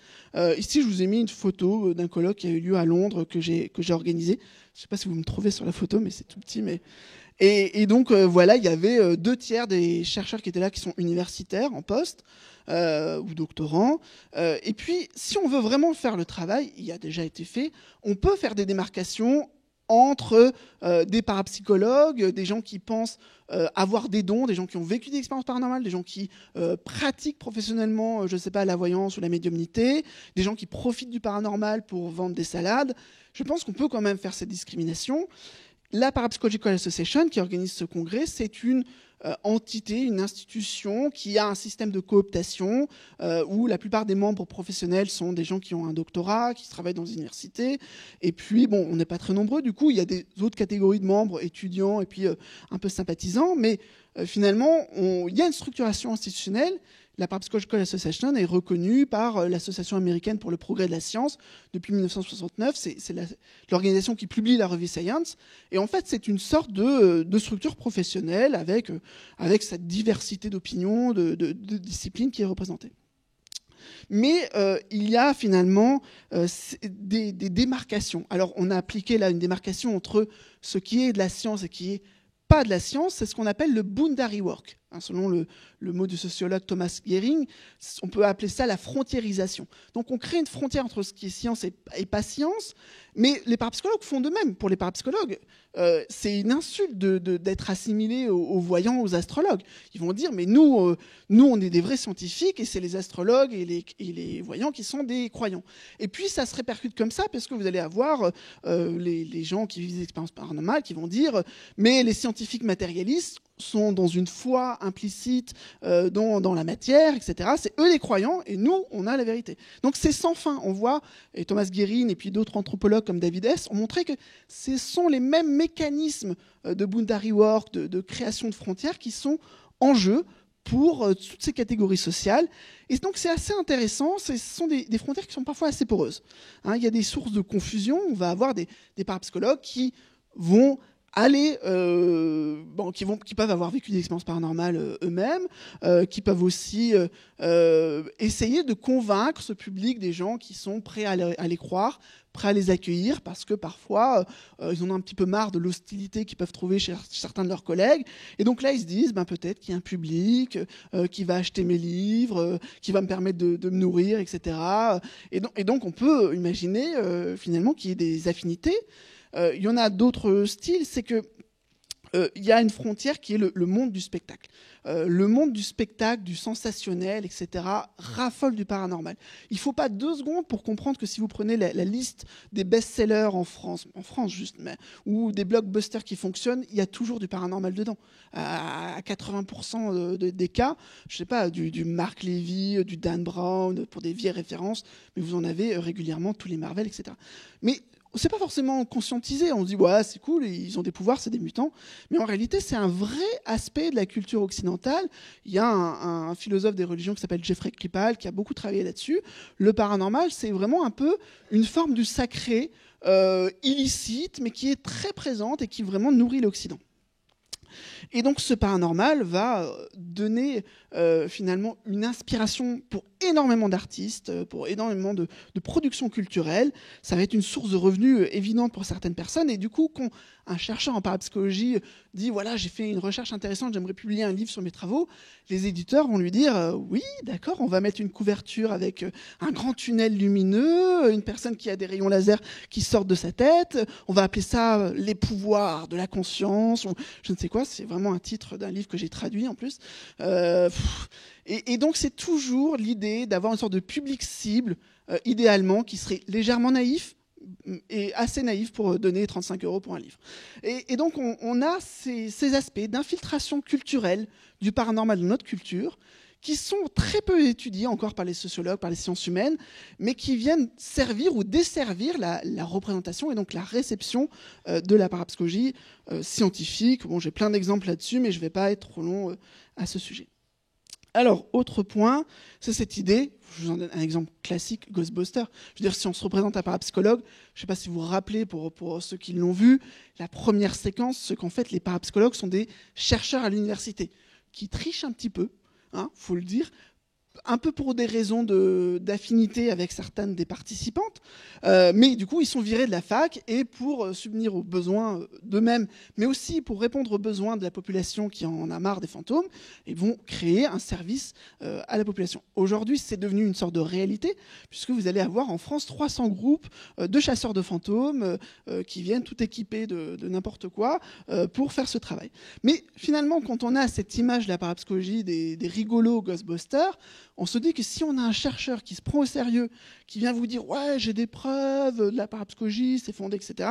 Ici, je vous ai mis une photo d'un colloque qui a eu lieu à Londres que j'ai organisé. Je ne sais pas si vous me trouvez sur la photo, mais c'est tout petit. Et donc, voilà, il y avait 2/3 des chercheurs qui étaient là, qui sont universitaires, en poste, ou doctorants. Et puis, si on veut vraiment faire le travail, il a déjà été fait, on peut faire des démarcations entre des parapsychologues, des gens qui pensent avoir des dons, des gens qui ont vécu des expériences paranormales, des gens qui pratiquent professionnellement, je ne sais pas, la voyance ou la médiumnité, des gens qui profitent du paranormal pour vendre des salades. Je pense qu'on peut quand même faire cette discrimination. La Parapsychological Association, qui organise ce congrès, c'est une entité, une institution qui a un système de cooptation où la plupart des membres professionnels sont des gens qui ont un doctorat, qui travaillent dans des universités. Et puis, bon, on n'est pas très nombreux. Du coup, il y a des autres catégories de membres, étudiants et puis un peu sympathisants. Mais finalement, il y a une structuration institutionnelle. La Parapsychological Association est reconnue par l'Association américaine pour le progrès de la science depuis 1969. C'est l'organisation qui publie la revue Science. Et en fait, c'est une sorte de structure professionnelle avec cette diversité d'opinions, de disciplines qui est représentée. Mais il y a finalement des démarcations. Alors, on a appliqué là une démarcation entre ce qui est de la science et qui est pas de la science, c'est ce qu'on appelle le boundary work. Selon le mot du sociologue Thomas Gehring, on peut appeler ça la frontiérisation. Donc on crée une frontière entre ce qui est science et pas science, mais les parapsychologues font de même. Pour les parapsychologues, c'est une insulte d'être assimilés aux voyants, aux astrologues. Ils vont dire, mais nous on est des vrais scientifiques, et c'est les astrologues et les voyants qui sont des croyants. Et puis ça se répercute comme ça, parce que vous allez avoir les gens qui vivent des expériences paranormales qui vont dire, mais les scientifiques matérialistes sont dans une foi implicite dans la matière, etc. C'est eux les croyants, et nous, on a la vérité. Donc c'est sans fin. On voit, et Thomas Gehring et puis d'autres anthropologues comme David Hess ont montré que ce sont les mêmes mécanismes de boundary work, de création de frontières qui sont en jeu pour toutes ces catégories sociales. Et donc c'est assez intéressant, ce sont des frontières qui sont parfois assez poreuses. Il y a des sources de confusion, on va avoir des parapsychologues qui vont aller, qui peuvent avoir vécu des expériences paranormales eux-mêmes, qui peuvent aussi essayer de convaincre ce public des gens qui sont prêts à les croire, prêts à les accueillir, parce que parfois ils en ont un petit peu marre de l'hostilité qu'ils peuvent trouver chez certains de leurs collègues, et donc là ils se disent peut-être qu'il y a un public qui va acheter mes livres, qui va me permettre de me nourrir, etc. Et donc on peut imaginer finalement qu'il y ait des affinités. Il y en a d'autres styles, c'est que il y a une frontière qui est le monde du spectacle. Le monde du spectacle, du sensationnel, etc., raffole du paranormal. Il ne faut pas 2 secondes pour comprendre que si vous prenez la liste des best-sellers en France juste, ou des blockbusters qui fonctionnent, il y a toujours du paranormal dedans. À 80% des cas, je ne sais pas, du Mark Levy, du Dan Brown, pour des vieilles références, mais vous en avez régulièrement, tous les Marvel, etc. Mais c'est pas forcément conscientisé. On se dit, ouais, c'est cool, ils ont des pouvoirs, c'est des mutants. Mais en réalité, c'est un vrai aspect de la culture occidentale. Il y a un philosophe des religions qui s'appelle Jeffrey Kripal qui a beaucoup travaillé là-dessus. Le paranormal, c'est vraiment un peu une forme du sacré, illicite, mais qui est très présente et qui vraiment nourrit l'Occident. Et donc ce paranormal va donner finalement une inspiration pour énormément d'artistes, pour énormément de productions culturelles. Ça va être une source de revenus évidente pour certaines personnes. Et du coup, quand un chercheur en parapsychologie dit « Voilà, j'ai fait une recherche intéressante, j'aimerais publier un livre sur mes travaux », les éditeurs vont lui dire « Oui, d'accord, on va mettre une couverture avec un grand tunnel lumineux, une personne qui a des rayons laser qui sortent de sa tête, on va appeler ça les pouvoirs de la conscience », ou je ne sais quoi, c'est vraiment un titre d'un livre que j'ai traduit en plus. Et donc c'est toujours l'idée d'avoir une sorte de public cible, idéalement, qui serait légèrement naïf, et assez naïf pour donner 35 € pour un livre. Et donc on a ces aspects d'infiltration culturelle du paranormal de notre culture qui sont très peu étudiés encore par les sociologues, par les sciences humaines, mais qui viennent servir ou desservir la représentation et donc la réception de la parapsychologie scientifique. Bon, j'ai plein d'exemples là-dessus, mais je ne vais pas être trop long à ce sujet. Alors, autre point, c'est cette idée, je vous en donne un exemple classique, Ghostbusters. Je veux dire, si on se représente un parapsychologue, je ne sais pas si vous vous rappelez, pour ceux qui l'ont vu, la première séquence, c'est qu'en fait, les parapsychologues sont des chercheurs à l'université, qui trichent un petit peu, faut le dire, un peu pour des raisons d'affinité avec certaines des participantes, mais du coup ils sont virés de la fac, et pour subvenir aux besoins d'eux-mêmes, mais aussi pour répondre aux besoins de la population qui en a marre des fantômes, ils vont créer un service à la population. Aujourd'hui, c'est devenu une sorte de réalité, puisque vous allez avoir en France 300 groupes de chasseurs de fantômes qui viennent tout équipés de n'importe quoi pour faire ce travail. Mais finalement, quand on a cette image de la parapsychologie des rigolos Ghostbusters, on se dit que si on a un chercheur qui se prend au sérieux, qui vient vous dire « ouais, j'ai des preuves de la parapsychologie, c'est fondé, etc. »,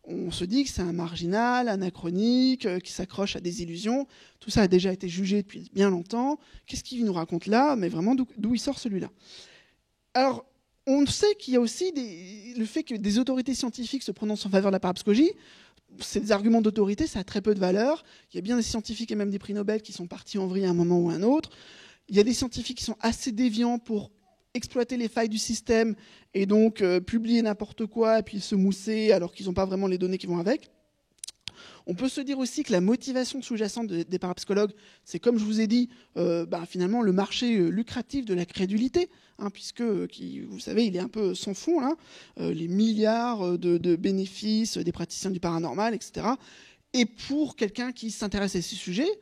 on se dit que c'est un marginal, anachronique, qui s'accroche à des illusions. Tout ça a déjà été jugé depuis bien longtemps. Qu'est-ce qu'il nous raconte là? Mais vraiment, d'où il sort celui-là? Alors, on sait qu'il y a aussi le fait que des autorités scientifiques se prononcent en faveur de la parapsychologie. Ces arguments d'autorité, ça a très peu de valeur. Il y a bien des scientifiques et même des prix Nobel qui sont partis en vrille à un moment ou à un autre. Il y a des scientifiques qui sont assez déviants pour exploiter les failles du système et donc publier n'importe quoi et puis se mousser alors qu'ils n'ont pas vraiment les données qui vont avec. On peut se dire aussi que la motivation sous-jacente des parapsychologues, c'est comme je vous ai dit, finalement le marché lucratif de la crédulité, puisque, vous savez, il est un peu sans fond, là, les milliards de bénéfices des praticiens du paranormal, etc. Et pour quelqu'un qui s'intéresse à ces sujets,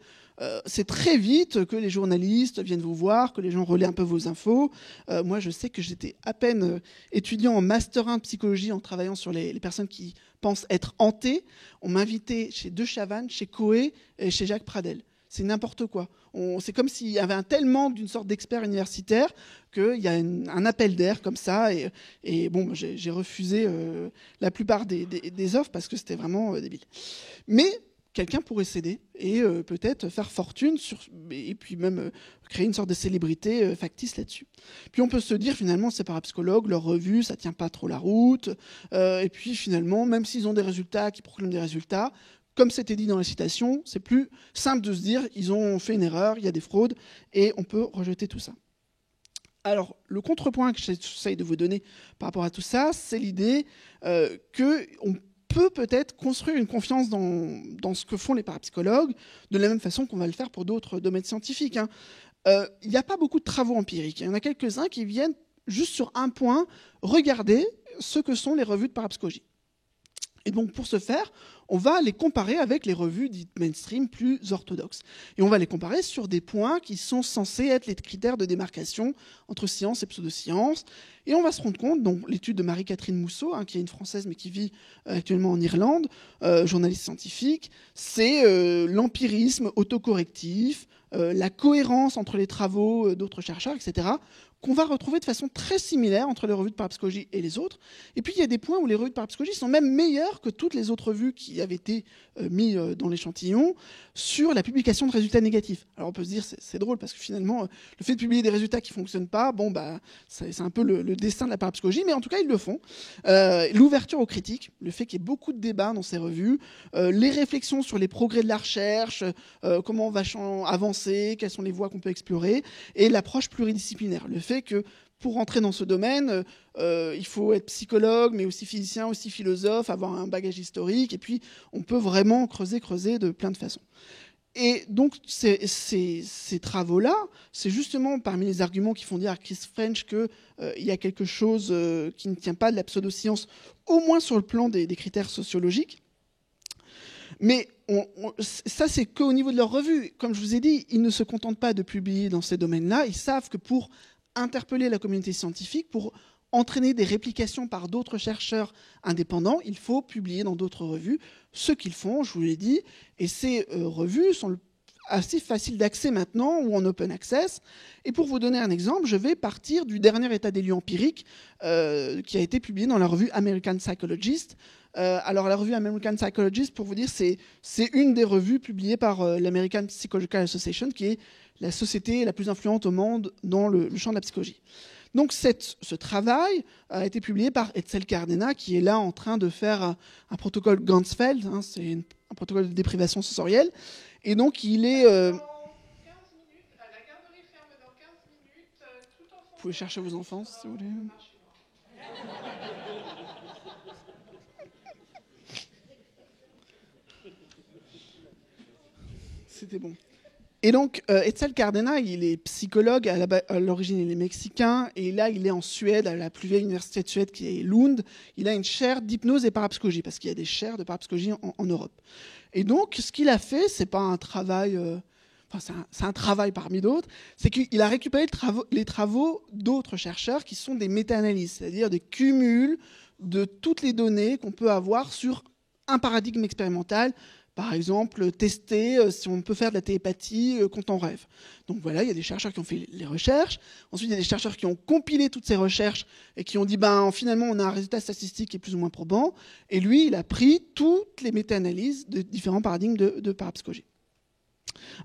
c'est très vite que les journalistes viennent vous voir, que les gens relaient un peu vos infos. Moi, je sais que j'étais à peine étudiant en Master 1 de psychologie en travaillant sur les personnes qui pensent être hantées. On m'invitait chez De Chavannes, chez Coé et chez Jacques Pradel. C'est n'importe quoi. C'est comme s'il y avait un tel manque d'une sorte d'expert universitaire qu'il y a un appel d'air comme ça. Et bon, j'ai refusé la plupart des offres parce que c'était vraiment débile. Mais quelqu'un pourrait céder et peut-être faire fortune et puis même créer une sorte de célébrité factice là-dessus. Puis on peut se dire finalement ces parapsychologues, leur revue, ça tient pas trop la route. Et puis finalement, même s'ils ont des résultats, qui proclament des résultats, comme c'était dit dans la citation, c'est plus simple de se dire ils ont fait une erreur, il y a des fraudes et on peut rejeter tout ça. Alors, le contrepoint que j'essaye de vous donner par rapport à tout ça, c'est l'idée qu'on peut-être construire une confiance dans ce que font les parapsychologues, de la même façon qu'on va le faire pour d'autres domaines scientifiques. Il n'y a pas beaucoup de travaux empiriques. Il y en a quelques-uns qui viennent juste sur un point regarder ce que sont les revues de parapsychologie. Et donc, pour ce faire, on va les comparer avec les revues dites mainstream plus orthodoxes. Et on va les comparer sur des points qui sont censés être les critères de démarcation entre science et pseudoscience. Et on va se rendre compte, donc l'étude de Marie-Catherine Mousseau, qui est une Française mais qui vit actuellement en Irlande, journaliste scientifique, c'est l'empirisme autocorrectif, la cohérence entre les travaux d'autres chercheurs, etc., qu'on va retrouver de façon très similaire entre les revues de parapsychologie et les autres. Et puis, il y a des points où les revues de parapsychologie sont même meilleures que toutes les autres revues qui avaient été mises dans l'échantillon sur la publication de résultats négatifs. Alors, on peut se dire, c'est drôle, parce que finalement, le fait de publier des résultats qui ne fonctionnent pas, c'est un peu le destin de la parapsychologie, mais en tout cas, ils le font. L'ouverture aux critiques, le fait qu'il y ait beaucoup de débats dans ces revues, les réflexions sur les progrès de la recherche, comment on va avancer, quelles sont les voies qu'on peut explorer, et l'approche pluridisciplinaire, le fait que pour entrer dans ce domaine, il faut être psychologue, mais aussi physicien, aussi philosophe, avoir un bagage historique, et puis on peut vraiment creuser de plein de façons. Et donc ces travaux-là, c'est justement parmi les arguments qui font dire à Chris French qu'il y a quelque chose qui ne tient pas de la pseudoscience, au moins sur le plan des critères sociologiques. Mais ça, c'est qu'au niveau de leur revue. Comme je vous ai dit, ils ne se contentent pas de publier dans ces domaines-là. Ils savent que pour interpeller la communauté scientifique, pour entraîner des réplications par d'autres chercheurs indépendants, il faut publier dans d'autres revues. Ce qu'ils font, je vous l'ai dit, et ces revues sont assez faciles d'accès maintenant ou en open access. Et pour vous donner un exemple, je vais partir du dernier état des lieux empirique qui a été publié dans la revue American Psychologist. Alors la revue American Psychologist, pour vous dire, c'est une des revues publiées par l'American Psychological Association, qui est la société la plus influente au monde dans le champ de la psychologie. Donc ce travail a été publié par Etzel Cardena, qui est là en train de faire un protocole Ganzfeld, c'est un protocole de déprivation sensorielle. Et donc il est... Dans 15 minutes, la garderie ferme dans 15 minutes, tout enfant... Vous pouvez chercher vos enfants, si vous voulez. C'était bon. Et donc, Etzel Cardena, il est psychologue, à l'origine il est mexicain, et là il est en Suède, à la plus vieille université de Suède qui est Lund. Il a une chaire d'hypnose et parapsychologie, parce qu'il y a des chaires de parapsychologie en Europe. Et donc, ce qu'il a fait, c'est pas un travail... c'est un travail parmi d'autres, c'est qu'il a récupéré les travaux d'autres chercheurs qui sont des méta-analyses, c'est-à-dire des cumuls de toutes les données qu'on peut avoir sur un paradigme expérimental. Par exemple, tester si on peut faire de la télépathie quand on rêve. Donc voilà, il y a des chercheurs qui ont fait les recherches. Ensuite, il y a des chercheurs qui ont compilé toutes ces recherches et qui ont dit, finalement, on a un résultat statistique qui est plus ou moins probant. Et lui, il a pris toutes les méta-analyses de différents paradigmes de parapsychologie.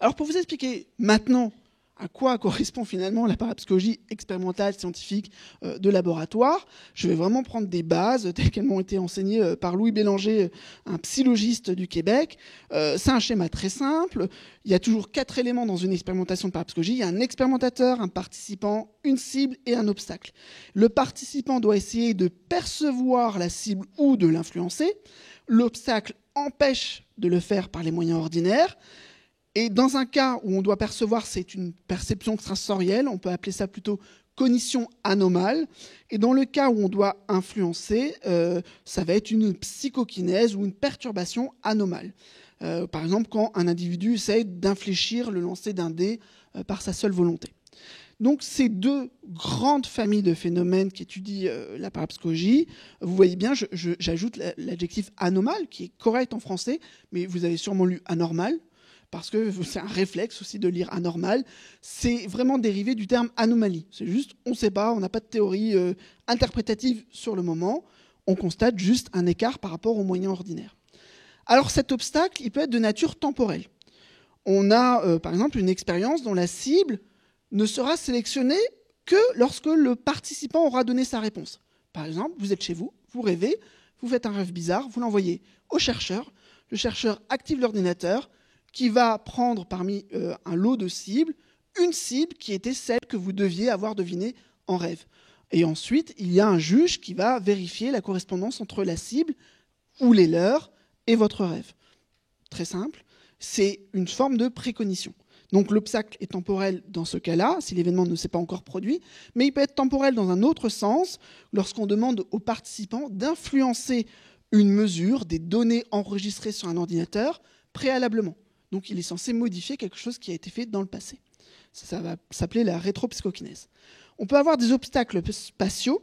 Alors, pour vous expliquer maintenant à quoi correspond finalement la parapsychologie expérimentale scientifique de laboratoire, je vais vraiment prendre des bases telles qu'elles m'ont été enseignées par Louis Bélanger, un psychologiste du Québec. C'est un schéma très simple. Il y a toujours 4 éléments dans une expérimentation de parapsychologie. Il y a un expérimentateur, un participant, une cible et un obstacle. Le participant doit essayer de percevoir la cible ou de l'influencer. L'obstacle empêche de le faire par les moyens ordinaires. Et dans un cas où on doit percevoir, c'est une perception extrasensorielle, on peut appeler ça plutôt cognition anomale. Et dans le cas où on doit influencer, ça va être une psychokinèse ou une perturbation anomale. Par exemple, quand un individu essaie d'infléchir le lancer d'un dé par sa seule volonté. Donc, ces deux grandes familles de phénomènes qui étudient la parapsychologie, vous voyez bien, j'ajoute l'adjectif anormal, qui est correct en français, mais vous avez sûrement lu anormal, parce que c'est un réflexe aussi de lire anormal. C'est vraiment dérivé du terme anomalie. C'est juste, on ne sait pas, on n'a pas de théorie interprétative sur le moment, on constate juste un écart par rapport aux moyens ordinaires. Alors, cet obstacle, il peut être de nature temporelle. On a, par exemple, une expérience dont la cible ne sera sélectionnée que lorsque le participant aura donné sa réponse. Par exemple, vous êtes chez vous, vous rêvez, vous faites un rêve bizarre, vous l'envoyez au chercheur, le chercheur active l'ordinateur, qui va prendre parmi un lot de cibles, une cible qui était celle que vous deviez avoir devinée en rêve. Et ensuite, il y a un juge qui va vérifier la correspondance entre la cible ou les leurs et votre rêve. Très simple, c'est une forme de précognition. Donc l'obstacle est temporel dans ce cas-là, si l'événement ne s'est pas encore produit, mais il peut être temporel dans un autre sens, lorsqu'on demande aux participants d'influencer une mesure des données enregistrées sur un ordinateur préalablement. Donc il est censé modifier quelque chose qui a été fait dans le passé. Ça va s'appeler la rétropsychokinèse. On peut avoir des obstacles spatiaux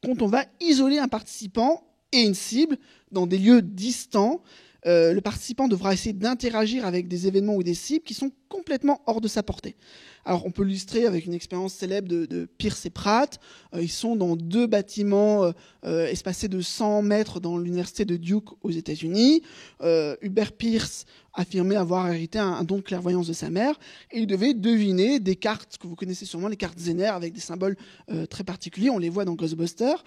quand on va isoler un participant et une cible dans des lieux distants. Le participant devra essayer d'interagir avec des événements ou des cibles qui sont complètement hors de sa portée. Alors, on peut l'illustrer avec une expérience célèbre de Pierce et Pratt. Ils sont dans deux bâtiments espacés de 100 mètres dans l'université de Duke aux États-Unis. Hubert Pierce affirmait avoir hérité un don de clairvoyance de sa mère et il devait deviner des cartes que vous connaissez sûrement, les cartes Zener avec des symboles très particuliers. On les voit dans Ghostbusters.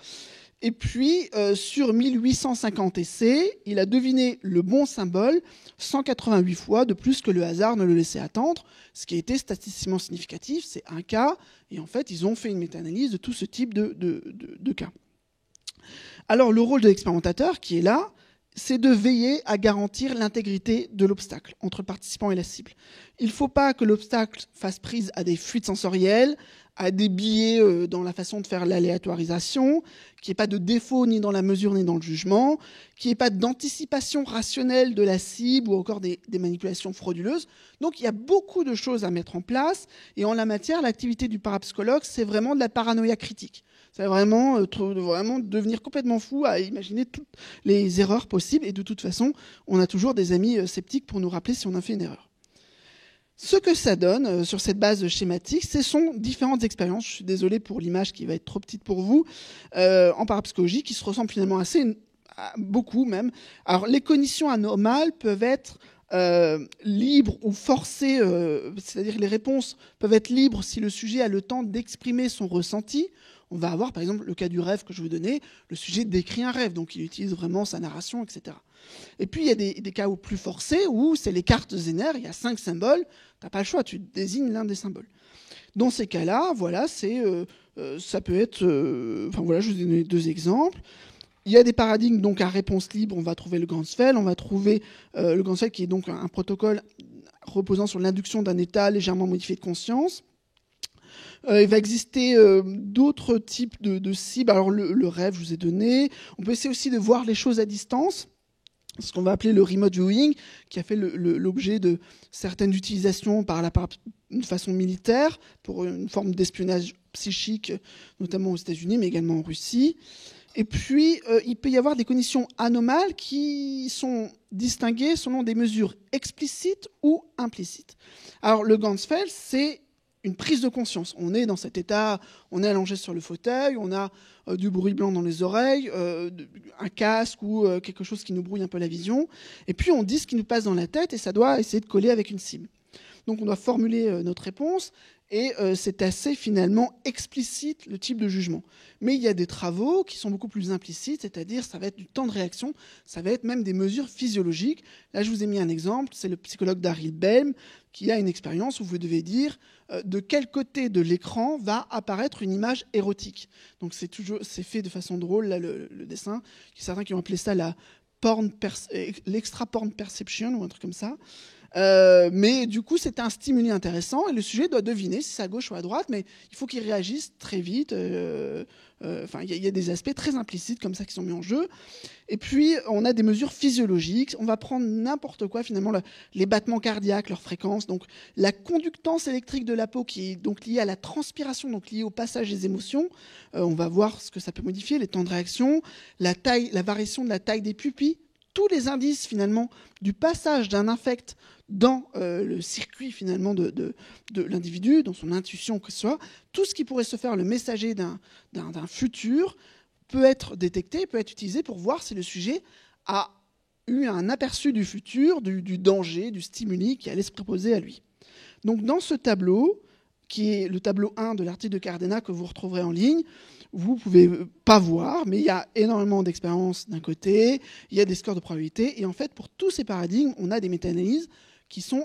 Et puis, sur 1850 essais, il a deviné le bon symbole 188 fois de plus que le hasard ne le laissait attendre, ce qui a été statistiquement significatif, c'est un cas, et en fait, ils ont fait une méta-analyse de tout ce type de cas. Alors, le rôle de l'expérimentateur, qui est là, c'est de veiller à garantir l'intégrité de l'obstacle entre le participant et la cible. Il ne faut pas que l'obstacle fasse prise à des fuites sensorielles, à des biais dans la façon de faire l'aléatorisation, qu'il n'y ait pas de défaut ni dans la mesure ni dans le jugement, qu'il n'y ait pas d'anticipation rationnelle de la cible ou encore des manipulations frauduleuses. Donc il y a beaucoup de choses à mettre en place. Et en la matière, l'activité du parapsychologue, c'est vraiment de la paranoïa critique. C'est vraiment devenir complètement fou à imaginer toutes les erreurs possibles. Et de toute façon, on a toujours des amis sceptiques pour nous rappeler si on a fait une erreur. Ce que ça donne sur cette base schématique, ce sont différentes expériences. Je suis désolé pour l'image qui va être trop petite pour vous, en parapsychologie, qui se ressemblent finalement beaucoup même. Alors, les cognitions anomales peuvent être libres ou forcées, c'est-à-dire que les réponses peuvent être libres si le sujet a le temps d'exprimer son ressenti. On va avoir, par exemple, le cas du rêve que je vous donnais, le sujet décrit un rêve, donc il utilise vraiment sa narration, etc. Et puis, il y a des cas plus forcés où c'est les cartes Zener, il y a 5 symboles, tu n'as pas le choix, tu désignes l'un des symboles. Dans ces cas-là, voilà, ça peut être... voilà, je vous ai donné 2 exemples. Il y a des paradigmes donc à réponse libre, on va trouver le Ganzfeld, on va trouver le Ganzfeld qui est donc un protocole reposant sur l'induction d'un état légèrement modifié de conscience. Il va exister d'autres types de cibles. Alors le rêve, je vous ai donné. On peut essayer aussi de voir les choses à distance, ce qu'on va appeler le remote viewing, qui a fait l'objet de certaines utilisations une façon militaire, pour une forme d'espionnage psychique, notamment aux États-Unis, mais également en Russie. Et puis, il peut y avoir des conditions anomales qui sont distinguées selon des mesures explicites ou implicites. Alors, le Ganzfeld, c'est une prise de conscience. On est dans cet état, on est allongé sur le fauteuil, on a du bruit blanc dans les oreilles, un casque ou quelque chose qui nous brouille un peu la vision. Et puis, on dit ce qui nous passe dans la tête et ça doit essayer de coller avec une cible. Donc, on doit formuler notre réponse et c'est assez finalement explicite le type de jugement. Mais il y a des travaux qui sont beaucoup plus implicites, c'est-à-dire ça va être du temps de réaction, ça va être même des mesures physiologiques. Là, je vous ai mis un exemple, c'est le psychologue Daryl Belm qui a une expérience où vous devez dire de quel côté de l'écran va apparaître une image érotique. Donc c'est fait de façon drôle, là, le dessin. Il y a certains qui ont appelé ça la l'extra porn perception ou un truc comme ça. Mais du coup, c'est un stimuli intéressant et le sujet doit deviner si c'est à gauche ou à droite, mais il faut qu'il réagisse très vite. Enfin, il y a des aspects très implicites comme ça qui sont mis en jeu. Et puis, on a des mesures physiologiques. On va prendre n'importe quoi, finalement, les battements cardiaques, leur fréquence, donc la conductance électrique de la peau qui est donc liée à la transpiration, donc liée au passage des émotions. On va voir ce que ça peut modifier, les temps de réaction, la variation de la taille des pupilles, tous les indices finalement du passage d'un affect dans le circuit finalement de l'individu, dans son intuition que ce soit, tout ce qui pourrait se faire le messager d'un futur peut être détecté, peut être utilisé pour voir si le sujet a eu un aperçu du futur, du danger, du stimuli qui allait se proposer à lui. Donc dans ce tableau, qui est le tableau 1 de l'article de Cardena que vous retrouverez en ligne, vous ne pouvez pas voir, mais il y a énormément d'expériences d'un côté, il y a des scores de probabilité, et en fait, pour tous ces paradigmes, on a des méta-analyses qui sont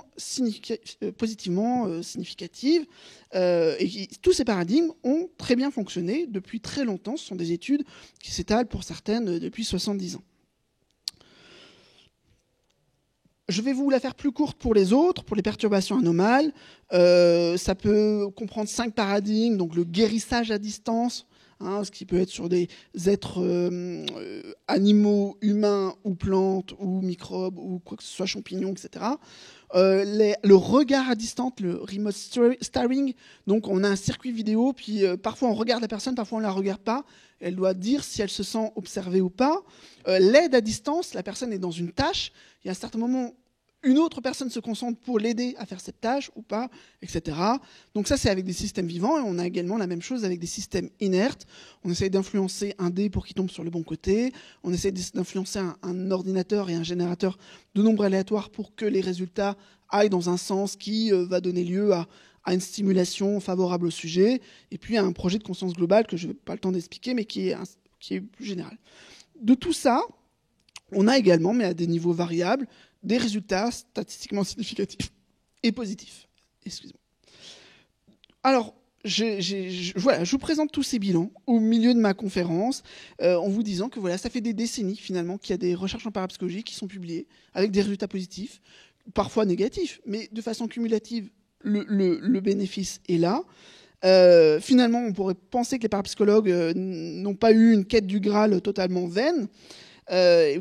positivement significatives, et tous ces paradigmes ont très bien fonctionné depuis très longtemps. Ce sont des études qui s'étalent pour certaines depuis 70 ans. Je vais vous la faire plus courte pour les autres, pour les perturbations anomales. Ça peut comprendre 5 paradigmes, donc le guérissage à distance, ce qui peut être sur des êtres animaux, humains ou plantes ou microbes ou quoi que ce soit, champignons, etc. Le regard à distance, le remote starring, donc on a un circuit vidéo, puis parfois on regarde la personne, parfois on ne la regarde pas, elle doit dire si elle se sent observée ou pas. L'aide à distance, la personne est dans une tâche, il y a un certain moment une autre personne se concentre pour l'aider à faire cette tâche ou pas, etc. Donc ça, c'est avec des systèmes vivants, et on a également la même chose avec des systèmes inertes. On essaye d'influencer un dé pour qu'il tombe sur le bon côté, on essaye d'influencer un ordinateur et un générateur de nombres aléatoires pour que les résultats aillent dans un sens qui va donner lieu à une stimulation favorable au sujet, et puis à un projet de conscience globale que je n'ai pas le temps d'expliquer, mais qui est plus général. De tout ça, on a également, mais à des niveaux variables, des résultats statistiquement significatifs et positifs. Excusez-moi. Alors, voilà, je vous présente tous ces bilans au milieu de ma conférence, en vous disant que voilà, ça fait des décennies finalement qu'il y a des recherches en parapsychologie qui sont publiées avec des résultats positifs, parfois négatifs, mais de façon cumulative, le bénéfice est là. Finalement, on pourrait penser que les parapsychologues n'ont pas eu une quête du Graal totalement vaine.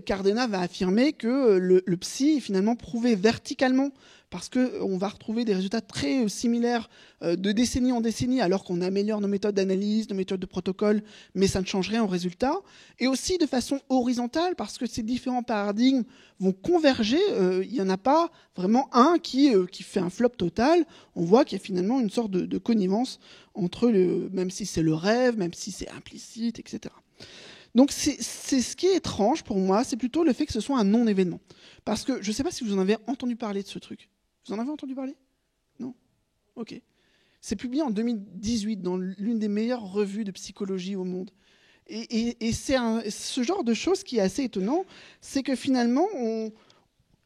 Cardena va affirmer que le psy est finalement prouvé verticalement, parce qu'on va retrouver des résultats très similaires de décennie en décennie, alors qu'on améliore nos méthodes d'analyse, nos méthodes de protocole, mais ça ne change rien au résultat. Et aussi de façon horizontale, parce que ces différents paradigmes vont converger. Il n'y en a pas vraiment un qui fait un flop total. On voit qu'il y a finalement une sorte de connivence entre, même si c'est le rêve, même si c'est implicite, etc. Donc c'est ce qui est étrange pour moi, c'est plutôt le fait que ce soit un non-événement. Parce que je ne sais pas si vous en avez entendu parler de ce truc. Vous en avez entendu parler? Non? Ok. C'est publié en 2018 dans l'une des meilleures revues de psychologie au monde. Et c'est ce genre de choses qui est assez étonnant, c'est que finalement,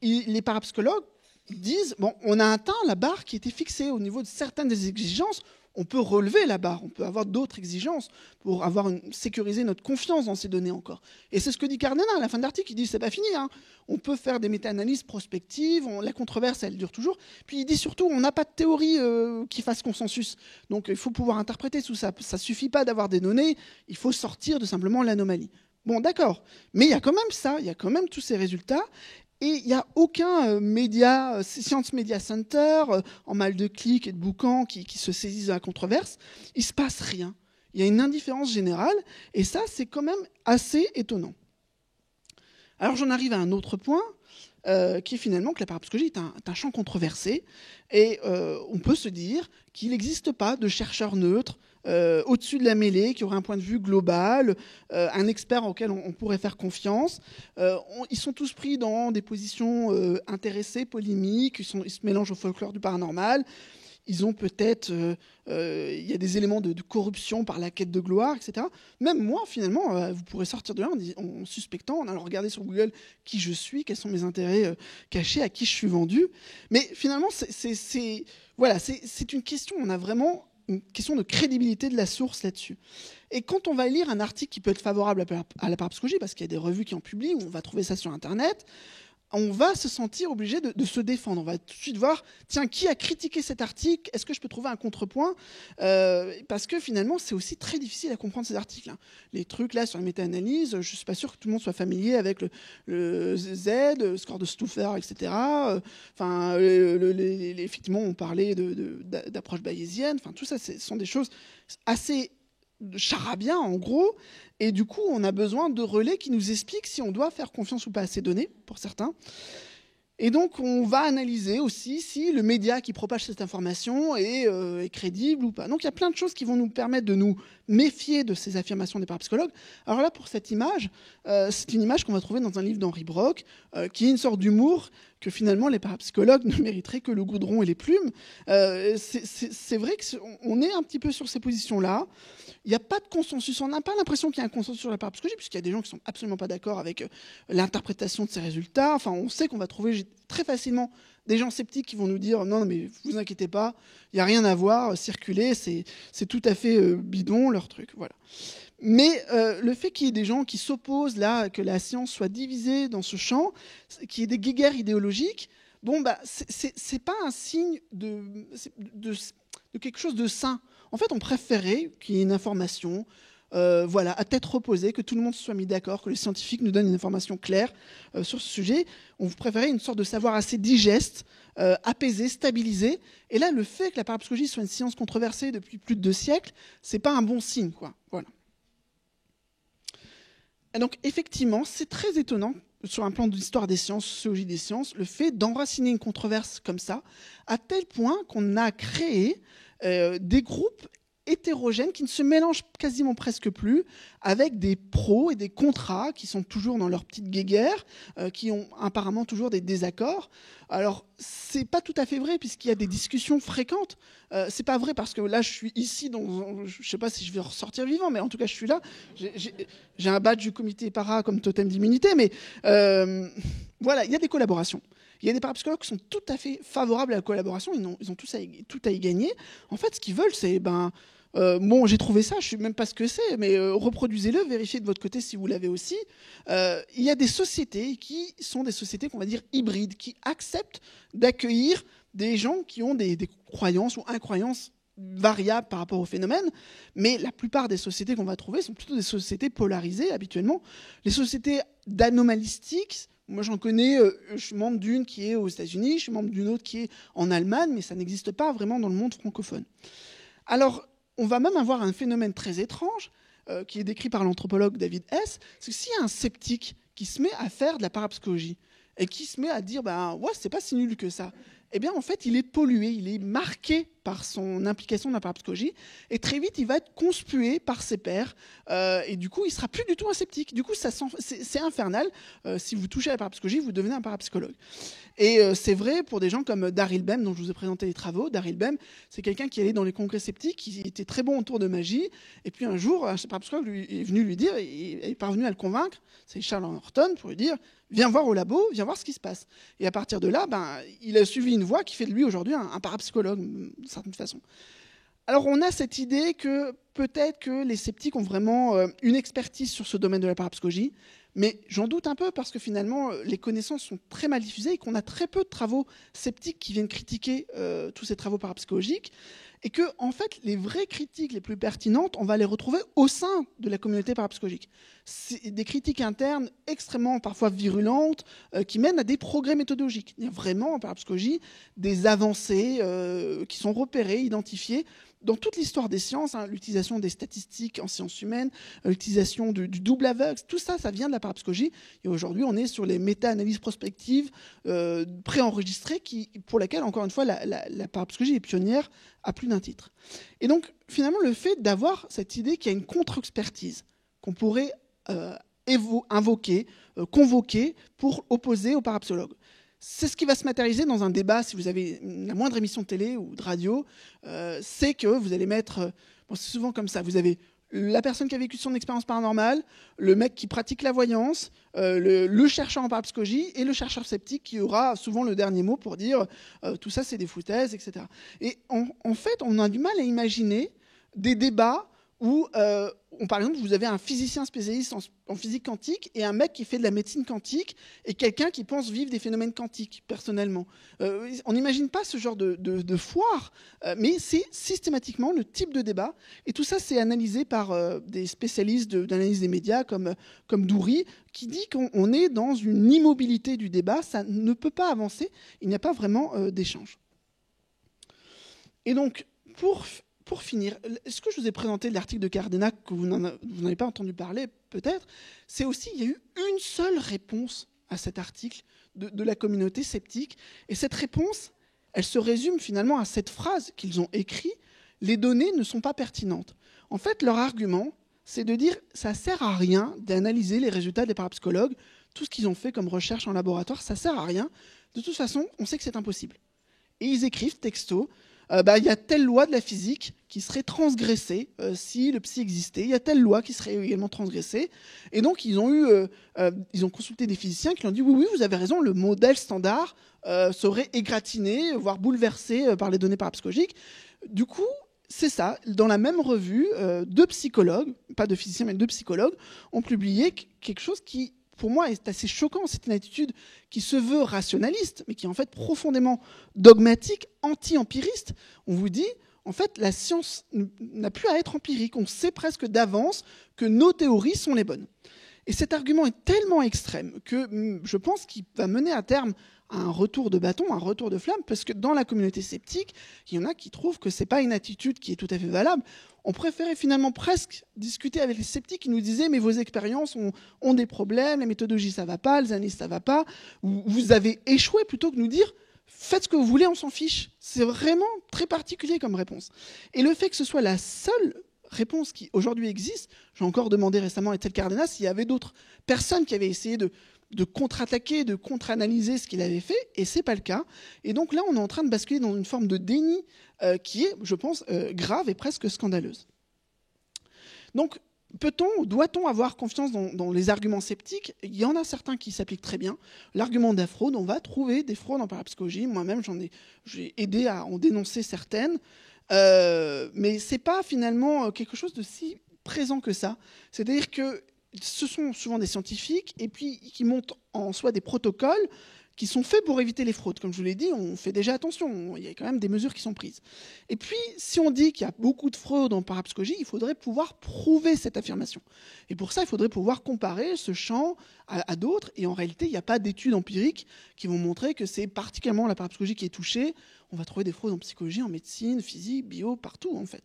les parapsychologues disent, bon, on a atteint la barre qui était fixée au niveau de certaines des exigences, on peut relever la barre, on peut avoir d'autres exigences pour sécuriser notre confiance dans ces données encore. Et c'est ce que dit Cardena à la fin de l'article, il dit c'est pas fini, on peut faire des méta-analyses prospectives, la controverse elle dure toujours, puis il dit surtout on n'a pas de théorie qui fasse consensus, donc il faut pouvoir interpréter tout ça, ça suffit pas d'avoir des données, il faut sortir de simplement l'anomalie. Bon d'accord, mais il y a quand même ça, il y a quand même tous ces résultats. Et il n'y a aucun Science Media Center, en mal de clics et de boucans qui se saisissent de la controverse. Il ne se passe rien. Il y a une indifférence générale, et ça, c'est quand même assez étonnant. Alors j'en arrive à un autre point, qui est finalement que la parapsychologie est un champ controversé, et on peut se dire qu'il n'existe pas de chercheur neutre au-dessus de la mêlée, qui aurait un point de vue global, un expert auquel on pourrait faire confiance. Ils sont tous pris dans des positions intéressées, polémiques, ils se mélangent au folklore du paranormal. Ils ont peut-être... il y a des éléments de corruption par la quête de gloire, etc. Même moi, finalement, vous pourrez sortir de là en suspectant, en allant regarder sur Google qui je suis, quels sont mes intérêts cachés, à qui je suis vendu. Mais finalement, c'est une question, on a vraiment une question de crédibilité de la source là-dessus. Et quand on va lire un article qui peut être favorable à la parapsychologie, parce qu'il y a des revues qui en publient, on va trouver ça sur Internet, on va se sentir obligé de se défendre. On va tout de suite voir, tiens, qui a critiqué cet article? Est-ce que je peux trouver un contrepoint? Parce que finalement, c'est aussi très difficile à comprendre ces articles. Les trucs là sur la méta-analyse, je ne suis pas sûr que tout le monde soit familier avec le Z, le score de Stouffer, etc. Enfin, effectivement, on parlait d'approche bayésienne. Enfin, tout ça, ce sont des choses assez de charabia en gros, et du coup on a besoin de relais qui nous expliquent si on doit faire confiance ou pas à ces données pour certains. Et donc on va analyser aussi si le média qui propage cette information est crédible ou pas. Donc il y a plein de choses qui vont nous permettre de nous méfier de ces affirmations des parapsychologues. Alors là, pour cette image, c'est une image qu'on va trouver dans un livre d'Henri Brock, qui est une sorte d'humour que finalement les parapsychologues ne mériteraient que le goudron et les plumes. C'est vrai qu'on est un petit peu sur ces positions-là. Il n'y a pas de consensus. On n'a pas l'impression qu'il y a un consensus sur la parapsychologie, puisqu'il y a des gens qui ne sont absolument pas d'accord avec l'interprétation de ces résultats. Enfin, on sait qu'on va trouver très facilement des gens sceptiques qui vont nous dire non, mais vous inquiétez pas, il n'y a rien à voir, circuler, c'est tout à fait bidon, leur truc. Voilà. Mais le fait qu'il y ait des gens qui s'opposent là, que la science soit divisée dans ce champ, qu'il y ait des guéguerres idéologiques, bon, bah, c'est pas un signe de quelque chose de sain. En fait, on préférait qu'il y ait une information à tête reposée, que tout le monde se soit mis d'accord, que les scientifiques nous donnent une information claire sur ce sujet. On préférait une sorte de savoir assez digeste, apaisé, stabilisé. Et là, le fait que la parapsychologie soit une science controversée depuis plus de 2 siècles, c'est pas un bon signe, quoi. Voilà. Et donc, effectivement, c'est très étonnant, sur un plan de l'histoire des sciences, sociologie des sciences, le fait d'enraciner une controverse comme ça, à tel point qu'on a créé des groupes hétérogènes qui ne se mélangent quasiment presque plus, avec des pros et des contras qui sont toujours dans leur petite guéguerre, qui ont apparemment toujours des désaccords. Alors, c'est pas tout à fait vrai, puisqu'il y a des discussions fréquentes. C'est pas vrai parce que là, je suis ici, je sais pas si je vais ressortir vivant, mais en tout cas, je suis là. J'ai un badge du comité para comme totem d'immunité, mais voilà, il y a des collaborations. Il y a des parapsychologues qui sont tout à fait favorables à la collaboration, ils ont tout à y gagner. En fait, ce qu'ils veulent, c'est bon, j'ai trouvé ça, je ne sais même pas ce que c'est, mais reproduisez-le, vérifiez de votre côté si vous l'avez aussi. Il y a des sociétés qui sont des sociétés qu'on va dire hybrides, qui acceptent d'accueillir des gens qui ont des croyances ou incroyances variables par rapport au phénomène, mais la plupart des sociétés qu'on va trouver sont plutôt des sociétés polarisées habituellement. Les sociétés d'anomalistiques, moi, j'en connais, je suis membre d'une qui est aux États-Unis, je suis membre d'une autre qui est en Allemagne, mais ça n'existe pas vraiment dans le monde francophone. Alors, on va même avoir un phénomène très étrange, qui est décrit par l'anthropologue David Hess, c'est que s'il y a un sceptique qui se met à faire de la parapsychologie et qui se met à dire ouais, c'est pas si nul que ça, eh bien, en fait, il est pollué, il est marqué par son implication dans la parapsychologie, et très vite, il va être conspué par ses pairs, et du coup, il sera plus du tout un sceptique. Du coup, c'est infernal. Si vous touchez à la parapsychologie, vous devenez un parapsychologue. Et c'est vrai pour des gens comme Daryl Bem, dont je vous ai présenté les travaux. Daryl Bem, c'est quelqu'un qui allait dans les congrès sceptiques, qui était très bon autour de magie, et puis un jour, un parapsychologue est venu lui dire, et est parvenu à le convaincre, c'est Charles Horton, pour lui dire viens voir au labo, viens voir ce qui se passe. Et à partir de là, il a suivi une voie qui fait de lui aujourd'hui un parapsychologue, d'une certaine façon. Alors on a cette idée que peut-être que les sceptiques ont vraiment une expertise sur ce domaine de la parapsychologie, mais j'en doute un peu parce que finalement les connaissances sont très mal diffusées et qu'on a très peu de travaux sceptiques qui viennent critiquer tous ces travaux parapsychologiques, et que en fait les vraies critiques les plus pertinentes, on va les retrouver au sein de la communauté parapsychologique. C'est des critiques internes extrêmement parfois virulentes qui mènent à des progrès méthodologiques. Il y a vraiment en parapsychologie des avancées qui sont repérées, identifiées dans toute l'histoire des sciences, l'utilisation des statistiques en sciences humaines, l'utilisation du double aveugle, tout ça, ça vient de la parapsychologie. Et aujourd'hui, on est sur les méta-analyses prospectives préenregistrées pour lesquelles, encore une fois, la parapsychologie est pionnière à plus d'un titre. Et donc, finalement, le fait d'avoir cette idée qu'il y a une contre-expertise qu'on pourrait invoquer, convoquer pour opposer aux parapsychologues. C'est ce qui va se matérialiser dans un débat. Si vous avez la moindre émission de télé ou de radio, c'est que vous allez mettre... Bon, c'est souvent comme ça. Vous avez la personne qui a vécu son expérience paranormale, le mec qui pratique la voyance, le chercheur en parapsychologie et le chercheur sceptique qui aura souvent le dernier mot pour dire tout ça c'est des foutaises, etc. Et en fait, on a du mal à imaginer des débats où, par exemple, vous avez un physicien spécialiste en physique quantique et un mec qui fait de la médecine quantique et quelqu'un qui pense vivre des phénomènes quantiques, personnellement. On n'imagine pas ce genre de foire, mais c'est systématiquement le type de débat. Et tout ça, c'est analysé par des spécialistes d'analyse des médias comme Doury, qui dit qu'on est dans une immobilité du débat, ça ne peut pas avancer, il n'y a pas vraiment d'échange. Et donc, pour finir, ce que je vous ai présenté de l'article de Cardena, que vous n'avez pas entendu parler peut-être, c'est aussi qu'il y a eu une seule réponse à cet article de la communauté sceptique. Et cette réponse, elle se résume finalement à cette phrase qu'ils ont écrite, « Les données ne sont pas pertinentes ». En fait, leur argument, c'est de dire « ça ne sert à rien d'analyser les résultats des parapsychologues, tout ce qu'ils ont fait comme recherche en laboratoire, ça ne sert à rien. De toute façon, on sait que c'est impossible ». Et ils écrivent texto, il y a telle loi de la physique qui serait transgressée si le psy existait. Il y a telle loi qui serait également transgressée. Et donc, ils ont consulté des physiciens qui leur ont dit oui, vous avez raison, le modèle standard serait égratigné, voire bouleversé par les données parapsychologiques. Du coup, c'est ça. Dans la même revue, deux psychologues, pas de physiciens, mais deux psychologues, ont publié quelque chose qui, pour moi, est assez choquant. C'est une attitude qui se veut rationaliste, mais qui est en fait profondément dogmatique, anti-empiriste. On vous dit, en fait, la science n'a plus à être empirique. On sait presque d'avance que nos théories sont les bonnes. Et cet argument est tellement extrême que je pense qu'il va mener à terme à un retour de bâton, un retour de flamme, parce que dans la communauté sceptique, il y en a qui trouvent que ce n'est pas une attitude qui est tout à fait valable. On préférait finalement presque discuter avec les sceptiques qui nous disaient « mais vos expériences ont des problèmes, les méthodologies ça va pas, les analyses ça va pas, vous avez échoué » plutôt que nous dire « faites ce que vous voulez, on s'en fiche ». C'est vraiment très particulier comme réponse. Et le fait que ce soit la seule réponse qui aujourd'hui existe, j'ai encore demandé récemment à Ethel Cárdenas s'il y avait d'autres personnes qui avaient essayé de contre-attaquer, de contre-analyser ce qu'il avait fait, et c'est pas le cas. Et donc là, on est en train de basculer dans une forme de déni qui est, je pense, grave et presque scandaleuse. Donc, doit-on avoir confiance dans les arguments sceptiques ? Il y en a certains qui s'appliquent très bien. L'argument de la fraude, on va trouver des fraudes en parapsychologie. Moi-même, j'ai aidé à en dénoncer certaines. Mais ce n'est pas finalement quelque chose de si présent que ça. C'est-à-dire que ce sont souvent des scientifiques et puis qui montent en soi des protocoles qui sont faits pour éviter les fraudes. Comme je vous l'ai dit, on fait déjà attention, il y a quand même des mesures qui sont prises. Et puis, si on dit qu'il y a beaucoup de fraudes en parapsychologie, il faudrait pouvoir prouver cette affirmation. Et pour ça, il faudrait pouvoir comparer ce champ à d'autres. Et en réalité, il n'y a pas d'études empiriques qui vont montrer que c'est particulièrement la parapsychologie qui est touchée. On va trouver des fraudes en psychologie, en médecine, physique, bio, partout en fait.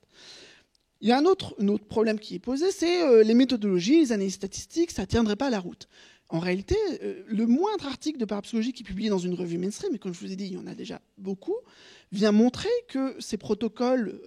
Il y a un autre problème qui est posé, c'est les méthodologies, les analyses statistiques, ça ne tiendrait pas la route. En réalité, le moindre article de parapsychologie qui est publié dans une revue mainstream, et comme je vous ai dit, il y en a déjà beaucoup, vient montrer que ces protocoles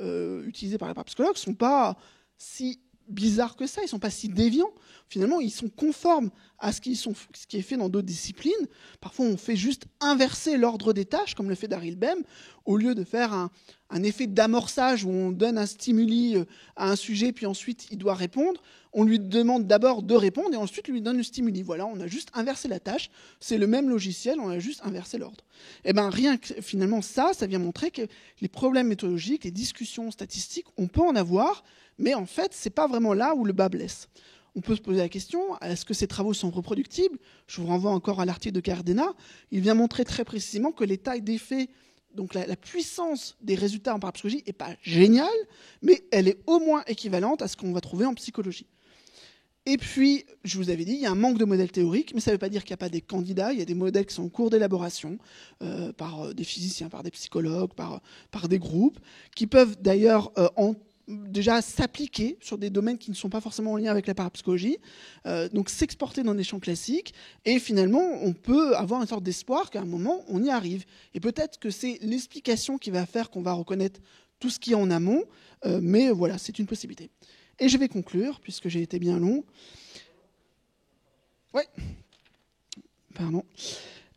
utilisés par les parapsychologues ne sont pas si bizarres que ça, ils ne sont pas si déviants. Finalement, ils sont conformes à ce qui est fait dans d'autres disciplines. Parfois, on fait juste inverser l'ordre des tâches, comme le fait Daryl Bem, au lieu de faire un effet d'amorçage où on donne un stimuli à un sujet, puis ensuite il doit répondre. On lui demande d'abord de répondre et ensuite lui donne le stimuli. Voilà, on a juste inversé la tâche. C'est le même logiciel, on a juste inversé l'ordre. Et bien, rien que finalement ça vient montrer que les problèmes méthodologiques, les discussions statistiques, on peut en avoir, mais en fait, ce n'est pas vraiment là où le bât blesse. On peut se poser la question, est-ce que ces travaux sont reproductibles ? Je vous renvoie encore à l'article de Cardena. Il vient montrer très précisément que les tailles d'effets, donc la puissance des résultats en parapsychologie n'est pas géniale, mais elle est au moins équivalente à ce qu'on va trouver en psychologie. Et puis, je vous avais dit, il y a un manque de modèles théoriques, mais ça ne veut pas dire qu'il n'y a pas des candidats. Il y a des modèles qui sont en cours d'élaboration par des physiciens, par des psychologues, par des groupes, qui peuvent d'ailleurs déjà s'appliquer sur des domaines qui ne sont pas forcément en lien avec la parapsychologie, donc s'exporter dans des champs classiques, et finalement, on peut avoir une sorte d'espoir qu'à un moment, on y arrive. Et peut-être que c'est l'explication qui va faire qu'on va reconnaître tout ce qui est en amont, mais voilà, c'est une possibilité. Et je vais conclure, puisque j'ai été bien long. Ouais. Pardon.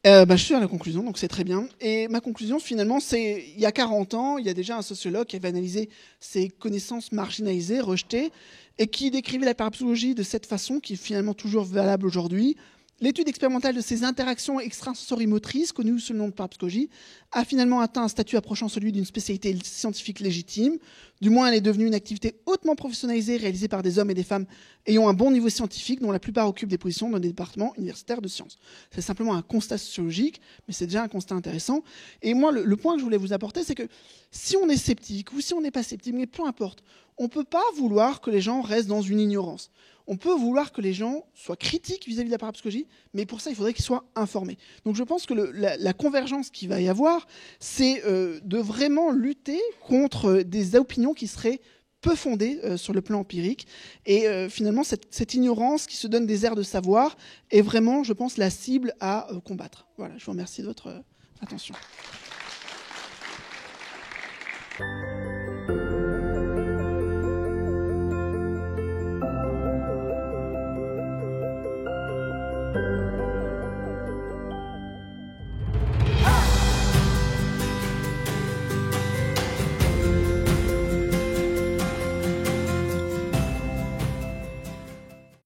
Je suis à la conclusion, donc c'est très bien. Et ma conclusion, finalement, c'est il y a 40 ans, il y a déjà un sociologue qui avait analysé ces connaissances marginalisées, rejetées, et qui décrivait la parapsychologie de cette façon, qui est finalement toujours valable aujourd'hui. L'étude expérimentale de ces interactions extrasensorimotrices, connues sous le nom de parapsychologie, a finalement atteint un statut approchant celui d'une spécialité scientifique légitime. Du moins, elle est devenue une activité hautement professionnalisée, réalisée par des hommes et des femmes ayant un bon niveau scientifique, dont la plupart occupent des positions dans des départements universitaires de sciences. C'est simplement un constat sociologique, mais c'est déjà un constat intéressant. Et moi, le point que je voulais vous apporter, c'est que si on est sceptique ou si on n'est pas sceptique, mais peu importe, on ne peut pas vouloir que les gens restent dans une ignorance. On peut vouloir que les gens soient critiques vis-à-vis de la parapsychologie, mais pour ça, il faudrait qu'ils soient informés. Donc je pense que la convergence qu'il va y avoir, c'est de vraiment lutter contre des opinions qui seraient peu fondées sur le plan empirique. Et finalement, cette ignorance qui se donne des airs de savoir est vraiment, je pense, la cible à combattre. Voilà, je vous remercie de votre attention.